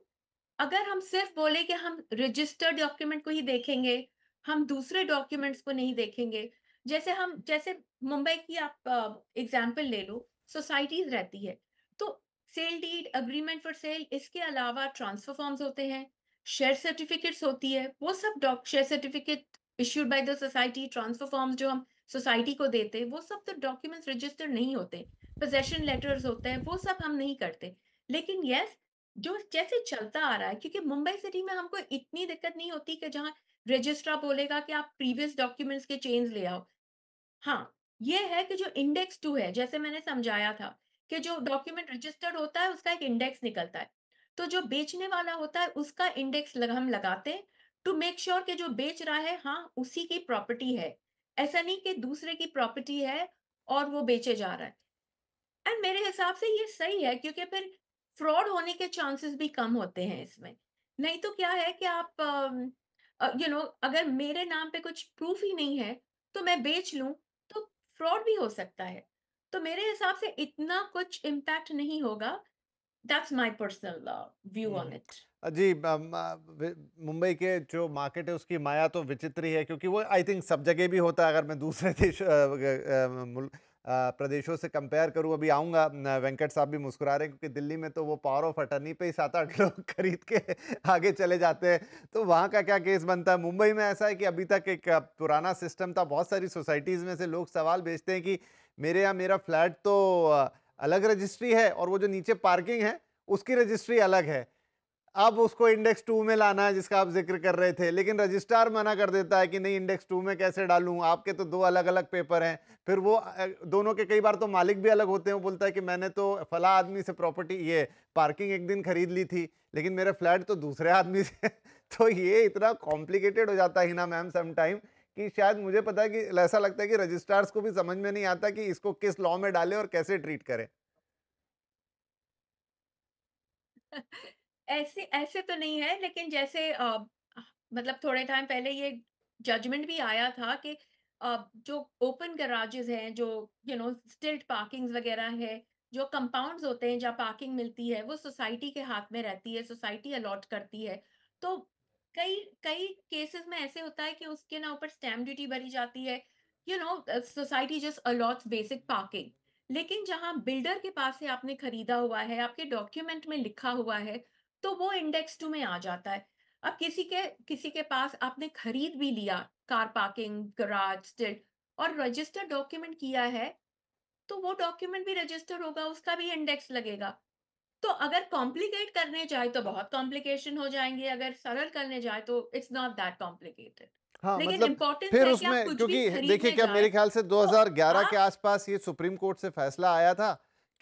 अगर हम सिर्फ बोले कि हम रजिस्टर्ड डॉक्यूमेंट को ही देखेंगे, हम दूसरे डॉक्यूमेंट्स को नहीं देखेंगे, जैसे मुंबई की आप एग्जांपल ले लो, सोसाइटीज रहती है, तो sale deed, agreement for sale, इसके अलावा ट्रांसफर फॉर्म्स होते हैं, शेयर सर्टिफिकेट्स होती है, वो सब share certificate issued by the society, transfer forms जो हम सोसाइटी को देते हैं, वो सब तो डॉक्यूमेंट्स रजिस्टर्ड नहीं होते। पोजेशन लेटर्स होते हैं, वो सब हम नहीं करते। लेकिन यस, जो जैसे चलता आ रहा है, क्योंकि मुंबई सिटी में हमको इतनी दिक्कत नहीं होती कि जहाँ रजिस्ट्रार बोलेगा कि आप प्रीवियस डॉक्यूमेंट्स के चेंज ले आओ। हाँ, ये है कि जो इंडेक्स 2 है, जैसे मैंने समझाया था कि जो डॉक्यूमेंट रजिस्टर्ड होता है, उसका एक इंडेक्स निकलता है। तो जो बेचने वाला होता है, उसका इंडेक्स हम लगाते हैं टू मेक श्योर कि जो बेच रहा है, हाँ, उसी की प्रॉपर्टी है। ऐसा नहीं कि दूसरे की प्रॉपर्टी है और वो बेचे जा रहा है। एंड मेरे हिसाब से ये सही है, क्योंकि फिर फ्रॉड होने के चांसेस भी कम होते हैं इसमें। नहीं तो क्या है कि आप अगर मेरे नाम पे कुछ प्रूफ ही नहीं है, तो मैं बेच लूँ, तो फ्रॉड भी हो सकता है। तो मेरे हिसाब से इतना कुछ इम्पैक्ट नहीं होगा। That's my personal view on hmm. It. जी, मुंबई के जो मार्केट है उसकी माया तो विचित्र ही है, क्योंकि वो आई थिंक सब जगह भी होता है। अगर मैं दूसरे देश प्रदेशों से कंपेयर करूं, अभी आऊंगा, वेंकट साहब भी मुस्कुरा रहे हैं, क्योंकि दिल्ली में तो वो पावर ऑफ अटर्नी पे ही 7 8 लोग खरीद के आगे चले जाते हैं। तो वहां का क्या केस बनता है? मुंबई में ऐसा है कि अभी तक एक पुराना सिस्टम था, बहुत सारी सोसाइटीज में से लोग सवाल भेजते हैं कि मेरे यहाँ मेरा फ्लैट तो अलग रजिस्ट्री है और वो जो नीचे पार्किंग है उसकी रजिस्ट्री अलग है। अब उसको इंडेक्स 2 में लाना है, जिसका आप जिक्र कर रहे थे, लेकिन रजिस्ट्रार मना कर देता है कि नहीं, इंडेक्स 2 में कैसे डालूं, आपके तो दो अलग अलग पेपर हैं। फिर वो दोनों के कई बार तो मालिक भी अलग होते हैं। वो बोलता है कि मैंने तो फला आदमी से प्रॉपर्टी, ये पार्किंग एक दिन खरीद ली थी, लेकिन मेरा फ्लैट तो दूसरे आदमी से तो ये इतना कॉम्प्लिकेटेड हो जाता है ना मैम सम टाइम, कि शायद मुझे पता है कि ऐसा लगता है कि रजिस्ट्रार्स को भी समझ में नहीं आता कि इसको किस लॉ में डालें और कैसे ट्रीट करें। ऐसे ऐसे तो नहीं है, लेकिन जैसे मतलब थोड़े टाइम पहले ये जजमेंट भी आया था कि जो ओपन गैराजेस हैं, जो स्टिल्ट पार्किंग्स वगैरह है, जो कंपाउंड्स होते हैं जहाँ पार्किंग मिलती है, वो सोसाइटी के हाथ में रहती है, सोसाइटी अलॉट करती है। तो कई कई केसेस में ऐसे होता है कि उसके ना ऊपर स्टैम्प ड्यूटी भरी जाती है, society just a lots basic parking, लेकिन जहां बिल्डर के पास से आपने खरीदा हुआ है, आपके डॉक्यूमेंट में लिखा हुआ है, तो वो इंडेक्स टू में आ जाता है। अब किसी के पास आपने खरीद भी लिया कार पार्किंग, गराज, स्टिल, और रजिस्टर डॉक्यूमेंट किया है, तो वो डॉक्यूमेंट भी रजिस्टर होगा, उसका भी इंडेक्स लगेगा। तो अगर कॉम्प्लिकेट करने जाए तो बहुत कॉम्प्लिकेशन हो जाएंगे, अगर सरल करने जाए तो इट्स नॉट दैट कॉम्प्लिकेटेड। हाँ, लेकिन मतलब इम्पोर्टेंस फिर है कि आप उसमें कुछ भी क्योंकि देखिए खरीदने क्या जाए मेरे ख्याल से तो 2011 के आप आसपास ये सुप्रीम कोर्ट से फैसला आया था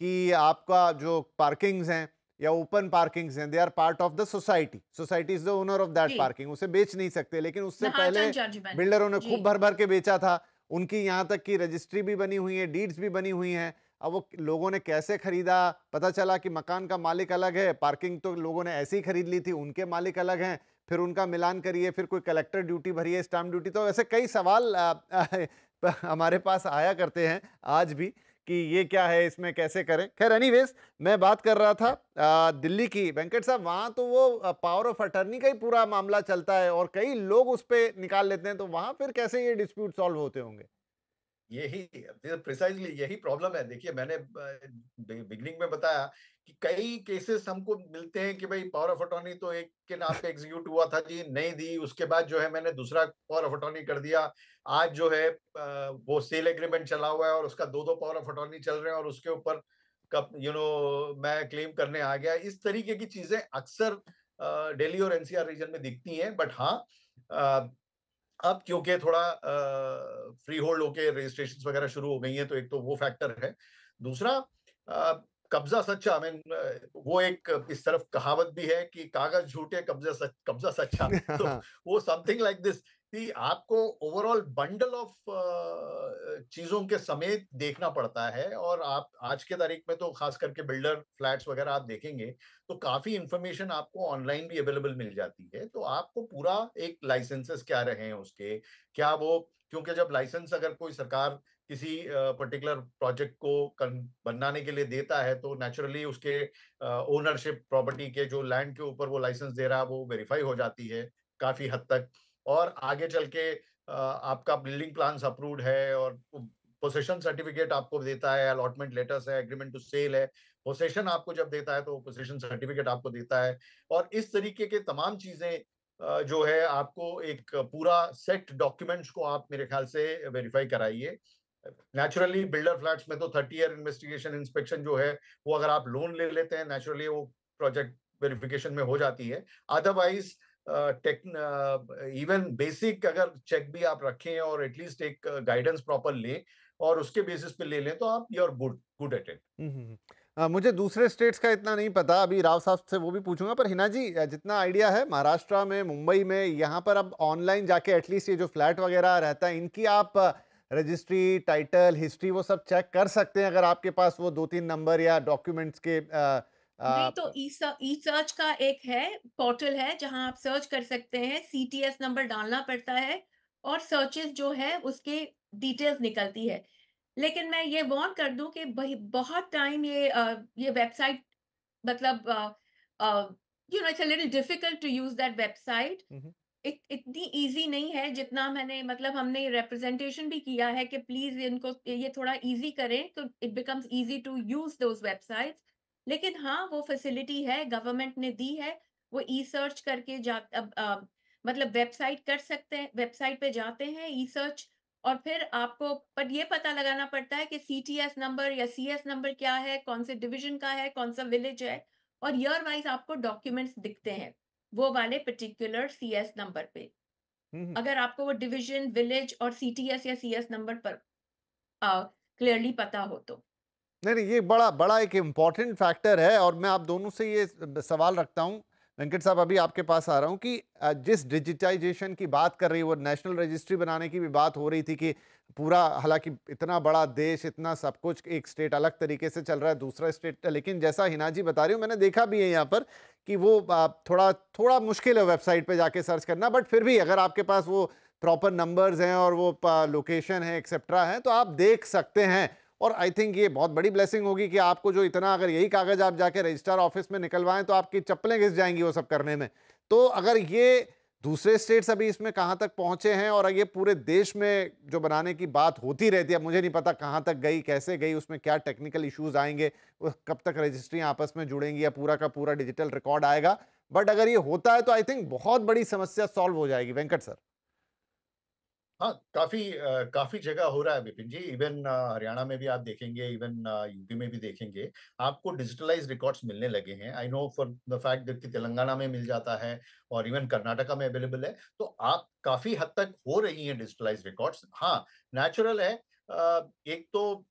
कि आपका जो पार्किंग्स हैं या ओपन पार्किंग्स हैं, they are part of the society, society is the owner of that the, parking, उसे बेच नहीं सकते। लेकिन उससे पहले महाजन जजमेंट। बिल्डरों ने जी, खूब भर भर के बेचा था, उनकी यहाँ तक की रजिस्ट्री भी बनी हुई है, डीड्स भी बनी हुई हैं। अब वो लोगों ने कैसे खरीदा, पता चला कि मकान का मालिक अलग है, पार्किंग तो लोगों ने ऐसी ही खरीद ली थी, उनके मालिक अलग हैं, फिर उनका मिलान करिए, फिर कोई कलेक्टर ड्यूटी भरिए, स्टाम्प ड्यूटी, तो ऐसे कई सवाल हमारे पास आया करते हैं आज भी कि ये क्या है, इसमें कैसे करें। खैर एनीवेज, मैं बात कर रहा था दिल्ली की। वेंकट साहब, वहाँ तो वो पावर ऑफ अटर्नी का ही पूरा मामला चलता है और कई लोग उस पे निकाल लेते हैं, तो वहाँ फिर कैसे ये डिस्प्यूट सॉल्व होते होंगे? यही प्रिसाइजली यही प्रॉब्लम है। देखिए, मैंने बिगिनिंग में बताया कि कई केसेस हमको मिलते हैं कि भाई पावर ऑफ अटॉर्नी तो एक के नाम पे एग्जीक्यूट हुआ था जी, नहीं दी, उसके बाद जो है मैंने दूसरा पावर ऑफ अटॉर्नी कर दिया। आज जो है वो सेल एग्रीमेंट चला हुआ है और उसका दो दो पावर ऑफ अटॉर्नी चल रहे हैं और उसके ऊपर कब मैं क्लेम करने आ गया। इस तरीके की चीजें अक्सर दिल्ली और एनसीआर रीजन में दिखती हैं। बट हाँ, अब क्योंकि थोड़ा फ्री होल्ड होके रजिस्ट्रेशंस वगैरह शुरू हो गई हैं, तो एक तो वो फैक्टर है। दूसरा, कब्जा सच्चा, आई मीन, वो एक इस तरफ कहावत भी है कि कागज झूठे, कब्जा सच्चा। तो वो समथिंग लाइक दिस कि आपको ओवरऑल बंडल ऑफ चीजों के समेत देखना पड़ता है। और आप आज के तारीख में तो खास करके बिल्डर फ्लैट्स वगैरह आप देखेंगे तो काफी इंफॉर्मेशन आपको ऑनलाइन भी अवेलेबल मिल जाती है। तो आपको पूरा एक लाइसेंसेस क्या रहे हैं उसके, क्या वो, क्योंकि जब लाइसेंस अगर कोई सरकार किसी पर्टिकुलर प्रोजेक्ट को बनाने के लिए देता है तो नेचुरली उसके ओनरशिप प्रॉपर्टी के जो लैंड के ऊपर वो लाइसेंस दे रहा है वो वेरीफाई हो जाती है काफी हद तक। और आगे चल के आपका बिल्डिंग प्लान्स अप्रूव्ड है और पोसेशन सर्टिफिकेट आपको देता है, अलॉटमेंट लेटर्स है, एग्रीमेंट टू सेल है, पोसेशन आपको जब देता है तो पोसेशन सर्टिफिकेट आपको देता है। और इस तरीके के तमाम चीजें जो है आपको एक पूरा सेट डॉक्यूमेंट्स को आप मेरे ख्याल से वेरीफाई कराइए। नेचुरली बिल्डर फ्लैट्स में तो 30 ईयर इन्वेस्टिगेशन इंस्पेक्शन जो है वो अगर आप लोन ले लेते हैं नेचुरली वो प्रोजेक्ट वेरिफिकेशन में हो जाती है। अदरवाइज टेक इवन बेसिक अगर चेक भी आप रखें और एटलीस्ट एक गाइडेंस प्रॉपर लें और उसके बेसिस पे ले लें तो आप you are good good at it. मुझे दूसरे स्टेट्स का इतना नहीं पता, अभी राव साहब से वो भी पूछूंगा, पर हिना जी जितना आइडिया है महाराष्ट्र में, मुंबई में, यहाँ पर अब ऑनलाइन जाके एटलीस्ट ये जो फ्लैट वगैरह रहता है इनकी आप रजिस्ट्री, टाइटल, हिस्ट्री वो सब चेक कर सकते हैं अगर आपके पास वो 2-3 नंबर या डॉक्यूमेंट्स के नहीं तो ई सर्च का एक है, पोर्टल है जहां आप सर्च कर सकते हैं, सीटीएस नंबर डालना पड़ता है और सर्चेस जो है उसके डिटेल्स निकलती है। लेकिन मैं ये वार्न कर दूं कि बहुत टाइम ये वेबसाइट, मतलब it's a little difficult to use that website. इतनी इजी नहीं है जितना मैंने, मतलब हमने रिप्रेजेंटेशन भी किया है कि प्लीज इनको ये थोड़ा इजी करें तो it becomes easy to use those websites. लेकिन हाँ, वो फैसिलिटी है, गवर्नमेंट ने दी है। वो ई सर्च करके मतलब वेबसाइट कर सकते हैं, वेबसाइट पे जाते हैं ई सर्च, और फिर आपको पर ये पता लगाना पड़ता है कि सीटीएस नंबर या सीएस नंबर क्या है, कौन से डिवीजन का है, कौन सा विलेज है, और ईयर वाइज आपको डॉक्यूमेंट्स दिखते हैं वो वाले पर्टिकुलर सीएस नंबर पे, अगर आपको वो डिवीजन, विलेज और सीटीएस या सीएस नंबर पर क्लियरली पता हो तो। नहीं नहीं, ये बड़ा बड़ा एक इम्पॉर्टेंट फैक्टर है और मैं आप दोनों से ये सवाल रखता हूँ। वेंकट साहब, अभी आपके पास आ रहा हूँ कि जिस डिजिटाइजेशन की बात कर रही है वो नेशनल रजिस्ट्री बनाने की भी बात हो रही थी कि पूरा, हालांकि इतना बड़ा देश, इतना सब कुछ, एक स्टेट अलग तरीके से चल रहा है, दूसरा स्टेट, लेकिन जैसा हिना जी बता रही हूँ, मैंने देखा भी है यहाँ पर कि वो थोड़ा थोड़ा मुश्किल है वेबसाइट पे जाके सर्च करना, बट फिर भी अगर आपके पास वो प्रॉपर नंबर्स हैं और वो लोकेशन है एक्सेट्रा है तो आप देख सकते हैं। और आई थिंक ये बहुत बड़ी ब्लेसिंग होगी कि आपको जो इतना, अगर यही कागज आप जाके रजिस्ट्रार ऑफिस में निकलवाएं तो आपकी चप्पलें घिस जाएंगी वो सब करने में। तो अगर ये दूसरे स्टेट्स अभी इसमें कहाँ तक पहुंचे हैं, और ये पूरे देश में जो बनाने की बात होती रहती है, मुझे नहीं पता कहाँ तक गई, कैसे गई, उसमें क्या टेक्निकल इश्यूज आएंगे, कब तक रजिस्ट्री आपस में जुड़ेंगी या पूरा का पूरा डिजिटल रिकॉर्ड आएगा। बट अगर ये होता है तो आई थिंक बहुत बड़ी समस्या सॉल्व हो जाएगी। वेंकट सर। हाँ, काफ़ी जगह हो रहा है विपिन जी। इवन हरियाणा में भी आप देखेंगे, इवन यूपी में भी देखेंगे, आपको डिजिटलाइज़्ड रिकॉर्ड्स मिलने लगे हैं। I know for the fact that कि तेलंगाना में मिल जाता है और इवन कर्नाटका में अवेलेबल है। तो आप काफ़ी हद तक हो रही हैं डिजिटलाइज़्ड रिकॉर्ड्स। हाँ, नेचुरल है। एक तो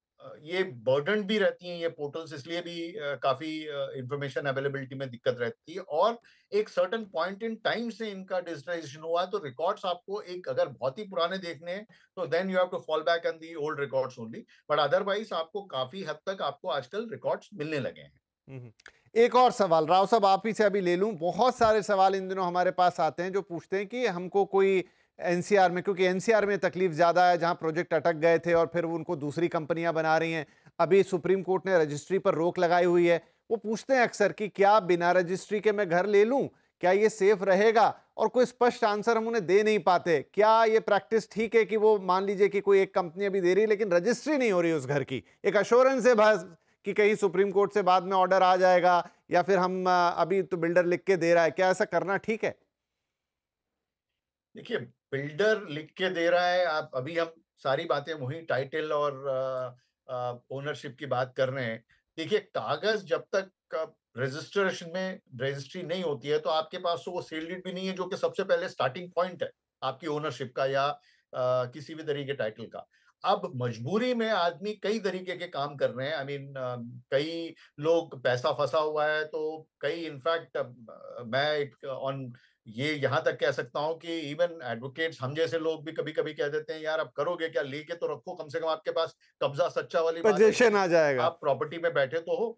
ये बर्डन्ड भी रहती हैं ये पोर्टल्स, इसलिए भी काफ़ी इन्फॉर्मेशन अवेलेबिलिटी में दिक्कत रहती है, और एक सर्टेन पॉइंट इन टाइम से इनका डिजिटाइजेशन हुआ है, तो रिकॉर्ड्स आपको एक अगर बहुत ही पुराने देखने हैं तो then you have to fall back on the old records only, but otherwise आपको काफी हद तक आपको आजकल रिकॉर्ड्स मिलने लगे हैं। हम्म। एक और सवाल राव साहब आप ही से अभी ले लूं, बहुत सारे सवाल इन दिनों हमारे पास आते हैं जो पूछते हैं कि हमको कोई एनसीआर में, क्योंकि एनसीआर में तकलीफ ज्यादा है जहां प्रोजेक्ट अटक गए थे और फिर उनको दूसरी कंपनियां बना रही हैं। अभी सुप्रीम कोर्ट ने रजिस्ट्री पर रोक लगाई हुई है। वो पूछते हैं अक्सर कि क्या बिना रजिस्ट्री के मैं घर ले लूं, क्या ये सेफ रहेगा, और कोई स्पष्ट आंसर हम उन्हें दे नहीं पाते। क्या ये प्रैक्टिस ठीक है कि वो मान लीजिए कि कोई एक कंपनी अभी दे रही है लेकिन रजिस्ट्री नहीं हो रही उस घर की, एक अश्योरेंस है बस कि कहीं सुप्रीम कोर्ट से बाद में ऑर्डर आ जाएगा, या फिर हम अभी तो बिल्डर लिख के दे रहा है, क्या ऐसा करना ठीक है? देखिए, बिल्डर लिख के दे रहा है, आप अभी हम सारी बातें वही टाइटल और ओनरशिप की बात कर रहे हैं। देखिए, कागज जब तक रजिस्ट्रेशन में रजिस्ट्री नहीं होती है तो आपके पास तो वो सेल डीड भी नहीं है, जो कि सबसे पहले स्टार्टिंग पॉइंट है आपकी ओनरशिप का या किसी भी तरीके टाइटल का। अब मजबूरी में आदमी कई तरीके के काम कर रहे हैं। आई मीन कई लोग पैसा फंसा हुआ है, तो कई इनफैक्ट मैं एक ऑन ये यहाँ तक कह सकता हूँ कि इवन एडवोकेट्स हम जैसे लोग भी कभी-कभी कह देते हैं, यार अब करोगे क्या? लेके तो रखो, कम से कम आपके पास कब्ज़ा सच्चा वाली बात है पोजीशन कि आ जाएगा। आप प्रॉपर्टी में बैठे तो हो।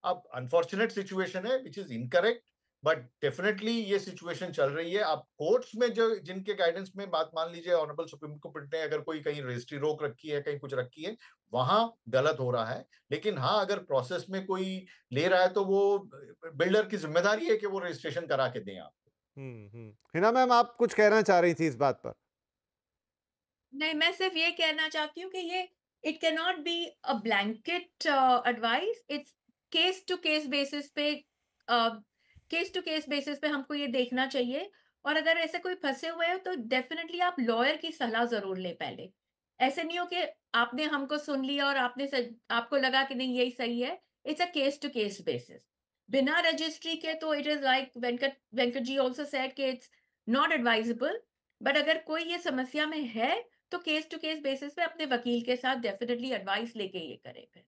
अब अनफॉर्चुनेट सिचुएशन है which is incorrect, but definitely ये सिचुएशन चल रही है। अब कोर्ट्स में जो जिनके गाइडेंस में बात, मान लीजिए ऑनरेबल सुप्रीम कोर्ट ने अगर कोई कहीं रजिस्ट्री रोक रखी है, कहीं कुछ रखी है, वहाँ गलत हो रहा है। लेकिन हाँ, अगर प्रोसेस में कोई ले रहा है तो वो बिल्डर की ज़िम्मेदारी है कि वो रजिस्ट्रेशन करा के दें आप। हिना मैम, आप कुछ कहना चाह रही थी इस बात पर? नहीं, मैं सिर्फ ये कहना चाहती हूँ कि ये it cannot be a blanket advice. It's case to case basis पे, केस टू केस बेसिस पे हमको ये देखना चाहिए। और अगर ऐसे कोई फंसे हुए हो तो डेफिनेटली आप लॉयर की सलाह जरूर लें पहले। ऐसे नहीं हो कि आपने हमको सुन लिया और आपको लगा कि नहीं यही सही है। It's a case to case basis. बिना रजिस्ट्री के तो it is like Venkat Venkat ji also said कि इट्स नॉट एडवाइजेबल। बट अगर कोई ये समस्या में है तो केस टू केस बेसिस पे अपने वकील के साथ डेफिनेटली एडवाइस लेके ये करें फिर।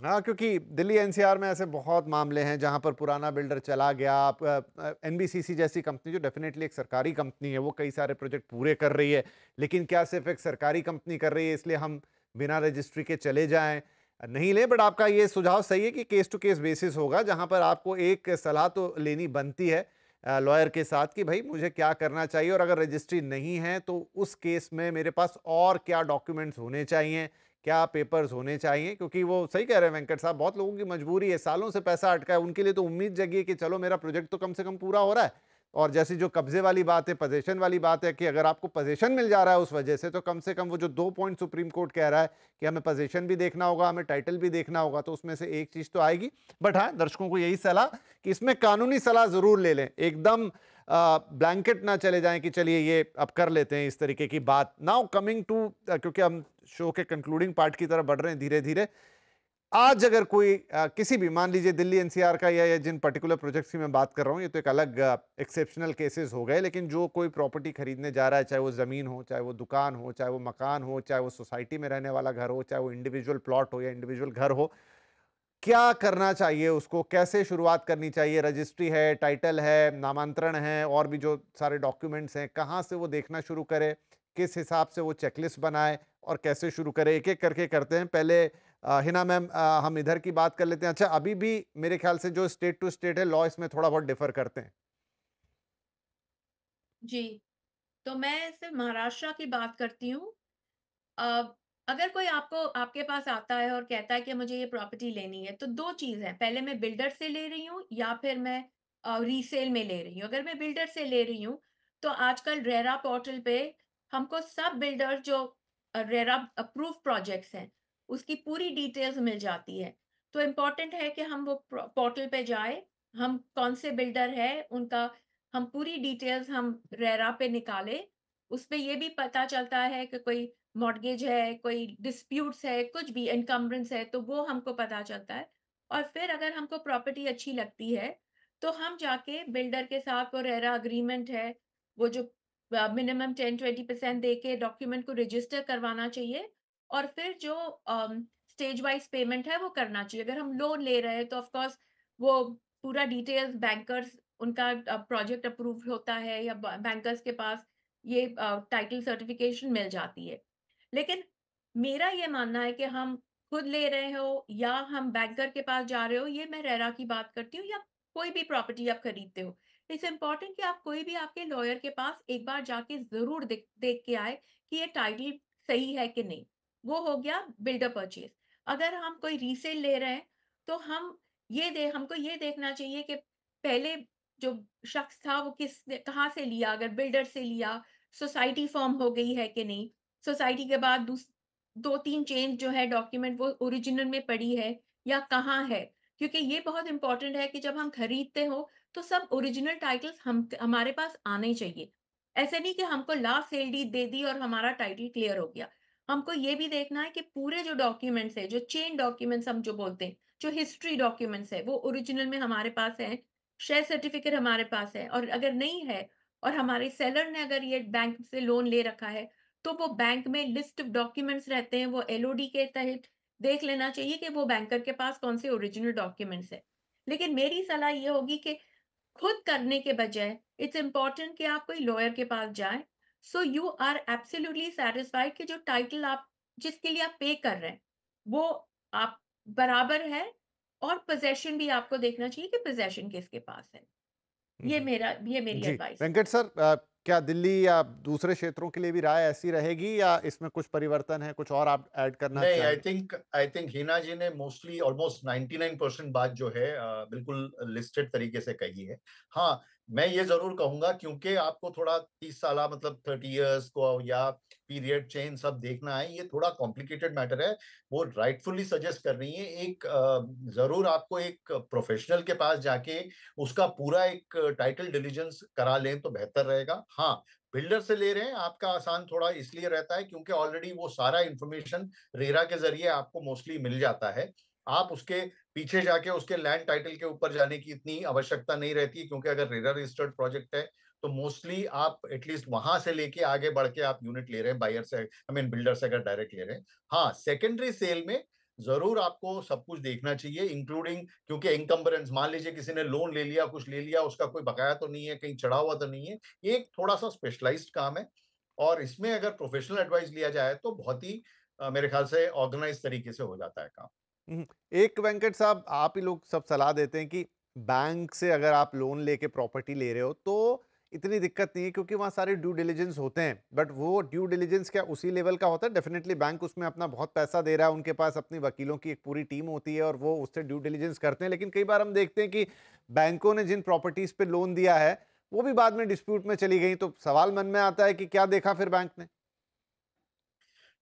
हाँ, क्योंकि दिल्ली एनसीआर में ऐसे बहुत मामले हैं जहां पर पुराना बिल्डर चला गया। एनबीसीसी जैसी कंपनी जो डेफिनेटली एक सरकारी कंपनी है, वो कई सारे प्रोजेक्ट पूरे कर रही है, लेकिन क्या सिर्फ एक सरकारी कंपनी कर रही है इसलिए हम बिना रजिस्ट्री के चले जाएं? नहीं लें। बट आपका ये सुझाव सही है कि केस टू केस बेसिस होगा, जहां पर आपको एक सलाह तो लेनी बनती है लॉयर के साथ कि भाई मुझे क्या करना चाहिए, और अगर रजिस्ट्री नहीं है तो उस केस में मेरे पास और क्या डॉक्यूमेंट्स होने चाहिए, क्या पेपर्स होने चाहिए। क्योंकि वो सही कह रहे हैं वेंकट साहब, बहुत लोगों की मजबूरी है, सालों से पैसा अटका है, उनके लिए तो उम्मीद जगी है कि चलो मेरा प्रोजेक्ट तो कम से कम पूरा हो रहा है। और जैसी जो कब्जे वाली बात है, पोजीशन वाली बात है, कि अगर आपको पोजीशन मिल जा रहा है उस वजह से, तो कम से कम वो जो 2 पॉइंट सुप्रीम कोर्ट कह रहा है कि हमें पोजीशन भी देखना होगा, हमें टाइटल भी देखना होगा, तो उसमें से एक चीज तो आएगी। बट हाँ, दर्शकों को यही सलाह कि इसमें कानूनी सलाह जरूर ले लें, एकदम ब्लैंकेट ना चले जाएं कि चलिए ये अब कर लेते हैं इस तरीके की बात। नाउ कमिंग टू, क्योंकि हम शो के कंक्लूडिंग पार्ट की तरफ बढ़ रहे हैं धीरे धीरे। आज अगर कोई किसी भी, मान लीजिए दिल्ली एनसीआर का या जिन पर्टिकुलर प्रोजेक्ट्स की मैं बात कर रहा हूं, ये तो एक अलग एक्सेप्शनल केसेस हो गए, लेकिन जो कोई प्रॉपर्टी खरीदने जा रहा है, चाहे वो जमीन हो, चाहे वो दुकान हो, चाहे वो मकान हो, चाहे वो सोसाइटी में रहने वाला घर हो, चाहे वो इंडिविजुअल प्लॉट हो या इंडिविजुअल घर हो, क्या करना चाहिए उसको, कैसे शुरुआत करनी चाहिए? रजिस्ट्री है, टाइटल है, नामांतरण है, और भी जो सारे डॉक्यूमेंट्स हैं, कहाँ से वो देखना शुरू करे, किस हिसाब से वो चेकलिस्ट बनाए, और कैसे शुरू करे? एक एक करके करते हैं। पहले हिना मैम, हम इधर की बात कर लेते हैं। अच्छा, अभी भी मेरे ख्याल से जो स्टेट टू स्टेट है, लॉ इसमें थोड़ा बहुत डिफर करते हैं। जी, तो मैं सिर्फ महाराष्ट्र की बात करती हूँ। अ, अगर कोई आपके पास आता है और कहता है कि मुझे ये प्रॉपर्टी लेनी है, तो 2 चीज़ हैं, पहले मैं बिल्डर से ले रही हूँ या फिर मैं रीसेल में ले रही हूँ। अगर मैं बिल्डर से ले रही हूँ, तो आजकल रेरा पोर्टल पे हमको सब बिल्डर जो रेरा अप्रूव प्रोजेक्ट्स हैं उसकी पूरी डिटेल्स मिल जाती है। तो इम्पोर्टेंट है कि हम वो पोर्टल पे जाए, हम कौन से बिल्डर है उनका हम पूरी डिटेल्स हम रेरा पे निकाले। उस पे ये भी पता चलता है कि कोई मॉर्गेज है, कोई डिस्प्यूट्स है, कुछ भी एनकम्बरेंस है, तो वो हमको पता चलता है। और फिर अगर हमको प्रॉपर्टी अच्छी लगती है तो हम जाके बिल्डर के साथ वो रेरा अग्रीमेंट है, वो जो मिनिमम 10-20% दे के डॉक्यूमेंट को रजिस्टर करवाना चाहिए। और फिर जो स्टेज वाइज पेमेंट है वो करना चाहिए। अगर हम लोन ले रहे हैं तो ऑफ कोर्स वो पूरा डिटेल्स बैंकर्स उनका प्रोजेक्ट अप्रूव होता है या बैंकर्स के पास ये टाइटल सर्टिफिकेशन मिल जाती है। लेकिन मेरा ये मानना है कि हम खुद ले रहे हो या हम बैंकर के पास जा रहे हो, ये मैं रेरा की बात करती हूँ, या कोई भी प्रॉपर्टी आप खरीदते हो, इट्स इम्पोर्टेंट कि आप कोई भी आपके लॉयर के पास एक बार जाके ज़रूर देख देख के आए कि ये टाइटल सही है कि नहीं। वो हो गया बिल्डर परचेज़। अगर हम कोई रीसेल ले रहे हैं, तो हमको ये देखना चाहिए कि पहले जो शख्स था वो कहाँ से लिया, अगर बिल्डर से लिया, सोसाइटी फ़ॉर्म हो गई है कि नहीं? सोसाइटी के बाद 2-3 चेंज जो है डॉक्यूमेंट वो ओरिजिनल में पड़ी है या कहाँ है? क्योंकि ये बहुत इम्पोर्टेंट है कि जब हम खरीदते हो तो सब ओरिजिनल टाइटल्स हमारे पास आने चाहिए। ऐसे नहीं कि हमको लास्ट सेल डीड दे दी और हमारा टाइटल क्लियर हो गया। हमको ये भी देखना है कि पूरे जो डॉक्यूमेंट्स हैं, जो चेन डॉक्यूमेंट्स हम जो बोलते हैं, जो हिस्ट्री डॉक्यूमेंट्स है, वो ओरिजिनल में हमारे पास हैं, शेयर सर्टिफिकेट हमारे पास है। और अगर नहीं है और हमारे सेलर ने अगर ये बैंक से लोन ले रखा है, तो वो बैंक में लिस्ट ऑफ डॉक्यूमेंट्स रहते हैं, वो एलओडी के तहत देख लेना चाहिए कि वो बैंकर के पास कौन से ओरिजिनल डॉक्यूमेंट्स है। लेकिन मेरी सलाह ये होगी कि खुद करने के बजाय इट्स इम्पोर्टेंट कि आप कोई लॉयर के पास जाएं, so you are absolutely satisfied कि जो टाइटल आप जिसके लिए आप पे कर रहे हैं वो आप बराबर है। और पोजेशन भी आपको देखना चाहिए कि पोजेशन किसके पास है। ये मेरी जी, एडवाइस है। वेंकट सर, क्या दिल्ली या दूसरे क्षेत्रों के लिए भी राय ऐसी रहेगी या इसमें कुछ परिवर्तन है, कुछ और आप ऐड करना नहीं, चाहेंगे? आई थिंक हिना जी ने मोस्टली ऑलमोस्ट 99% बात जो है बिल्कुल लिस्टेड तरीके से कही है। हाँ, मैं ये जरूर कहूंगा क्योंकि आपको थोड़ा 30 साल मतलब 30 इयर्स को या पीरियड चेंज सब देखना है, ये थोड़ा कॉम्प्लिकेटेड मैटर है। वो राइटफुली सजेस्ट कर रही है, एक जरूर आपको एक प्रोफेशनल के पास जाके उसका पूरा एक टाइटल डिलीजेंस करा लें तो बेहतर रहेगा। हाँ, बिल्डर से ले रहे हैं आपका आसान थोड़ा इसलिए रहता है क्योंकि ऑलरेडी वो सारा इंफॉर्मेशन रेरा के जरिए आपको मोस्टली मिल जाता है। आप उसके पीछे जाके उसके लैंड टाइटल के ऊपर जाने की इतनी आवश्यकता नहीं रहती क्योंकि अगर रेरा रजिस्टर्ड प्रोजेक्ट है तो मोस्टली आप एटलीस्ट वहां से लेके आगे बढ़ के आप यूनिट ले रहे हैं बायर से, आई मीन बिल्डर से अगर डायरेक्ट ले रहे हैं। हाँ, सेकेंडरी सेल में जरूर आपको सब कुछ देखना चाहिए इंक्लूडिंग, क्योंकि इनकम्बरेंस मान लीजिए किसी ने लोन ले लिया, कुछ ले लिया, उसका कोई बकाया तो नहीं है, कहीं चढ़ा हुआ तो नहीं है। ये एक थोड़ा सा स्पेशलाइज्ड काम है और इसमें अगर प्रोफेशनल एडवाइस लिया जाए तो बहुत ही मेरे ख्याल से ऑर्गेनाइज तरीके से हो जाता है काम। एक वेंकट साहब, आप ही लोग सब सलाह देते हैं कि बैंक से अगर आप लोन लेके प्रॉपर्टी ले रहे हो तो इतनी दिक्कत नहीं है क्योंकि वहाँ सारे ड्यू डिलिजेंस होते हैं। बट वो ड्यू डिलिजेंस क्या उसी लेवल का होता है? डेफिनेटली बैंक उसमें अपना बहुत पैसा दे रहा है, उनके पास अपनी वकीलों की एक पूरी टीम होती है और वो उससे ड्यू डिलिजेंस करते हैं। लेकिन कई बार हम देखते हैं कि बैंकों ने जिन प्रॉपर्टीज पे लोन दिया है वो भी बाद में डिस्प्यूट में चली गई, तो सवाल मन में आता है कि क्या देखा फिर बैंक ने?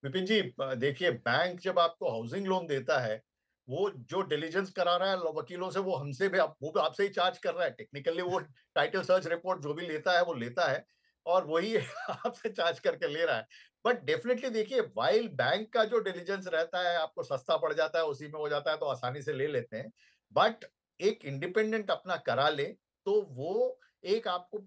विपिन जी, देखिए बैंक जब आपको हाउसिंग लोन देता है, वो जो डिलीजेंस करा रहा है वकीलों से, वो हमसे भी वो भी आपसे ही चार्ज कर रहा है। टेक्निकली वो टाइटल सर्च रिपोर्ट जो भी लेता है वो लेता है और वही आपसे चार्ज करके ले रहा है। बट डेफिनेटली देखिए, वाइल बैंक का जो डिलीजेंस रहता है आपको सस्ता पड़ जाता है, उसी में हो जाता है तो आसानी से ले लेते हैं। बट एक इंडिपेंडेंट अपना करा ले तो वो एक आपको,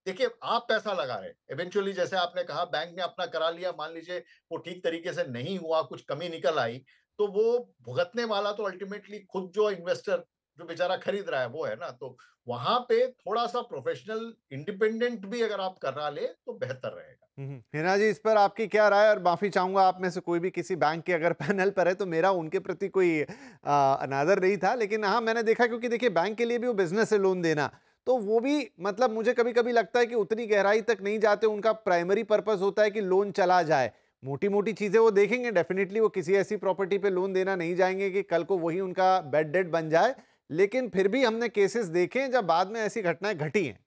देखिए आप पैसा लगा रहे हैं, इवेंचुअली जैसे आपने कहा बैंक ने अपना करा लिया, मान लीजिए वो ठीक तरीके से नहीं हुआ, कुछ कमी निकल आई, तो वो भुगतने वाला तो अल्टीमेटली खुद जो इन्वेस्टर जो बेचारा खरीद रहा है वो है ना। तो वहां पे थोड़ा सा प्रोफेशनल इंडिपेंडेंट भी अगर आप करा ले तो बेहतर रहेगा। हिना जी, इस पर आपकी क्या राय? और माफी चाहूंगा आप में से कोई भी किसी बैंक के अगर पैनल पर है तो मेरा उनके प्रति कोई अनादर नहीं था, लेकिन हाँ मैंने देखा क्योंकि देखिए बैंक के लिए भी वो बिजनेस है लोन देना, तो वो भी मतलब मुझे कभी कभी लगता है कि उतनी गहराई तक नहीं जाते। उनका प्राइमरी पर्पस होता है कि लोन चला जाए, मोटी मोटी चीजें वो देखेंगे। डेफिनेटली वो किसी ऐसी प्रॉपर्टी पे लोन देना नहीं जाएंगे कि कल को वही उनका बेड डेड बन जाए। लेकिन फिर भी हमने केसेस देखे हैं जब बाद में ऐसी घटनाएं घटी हैं।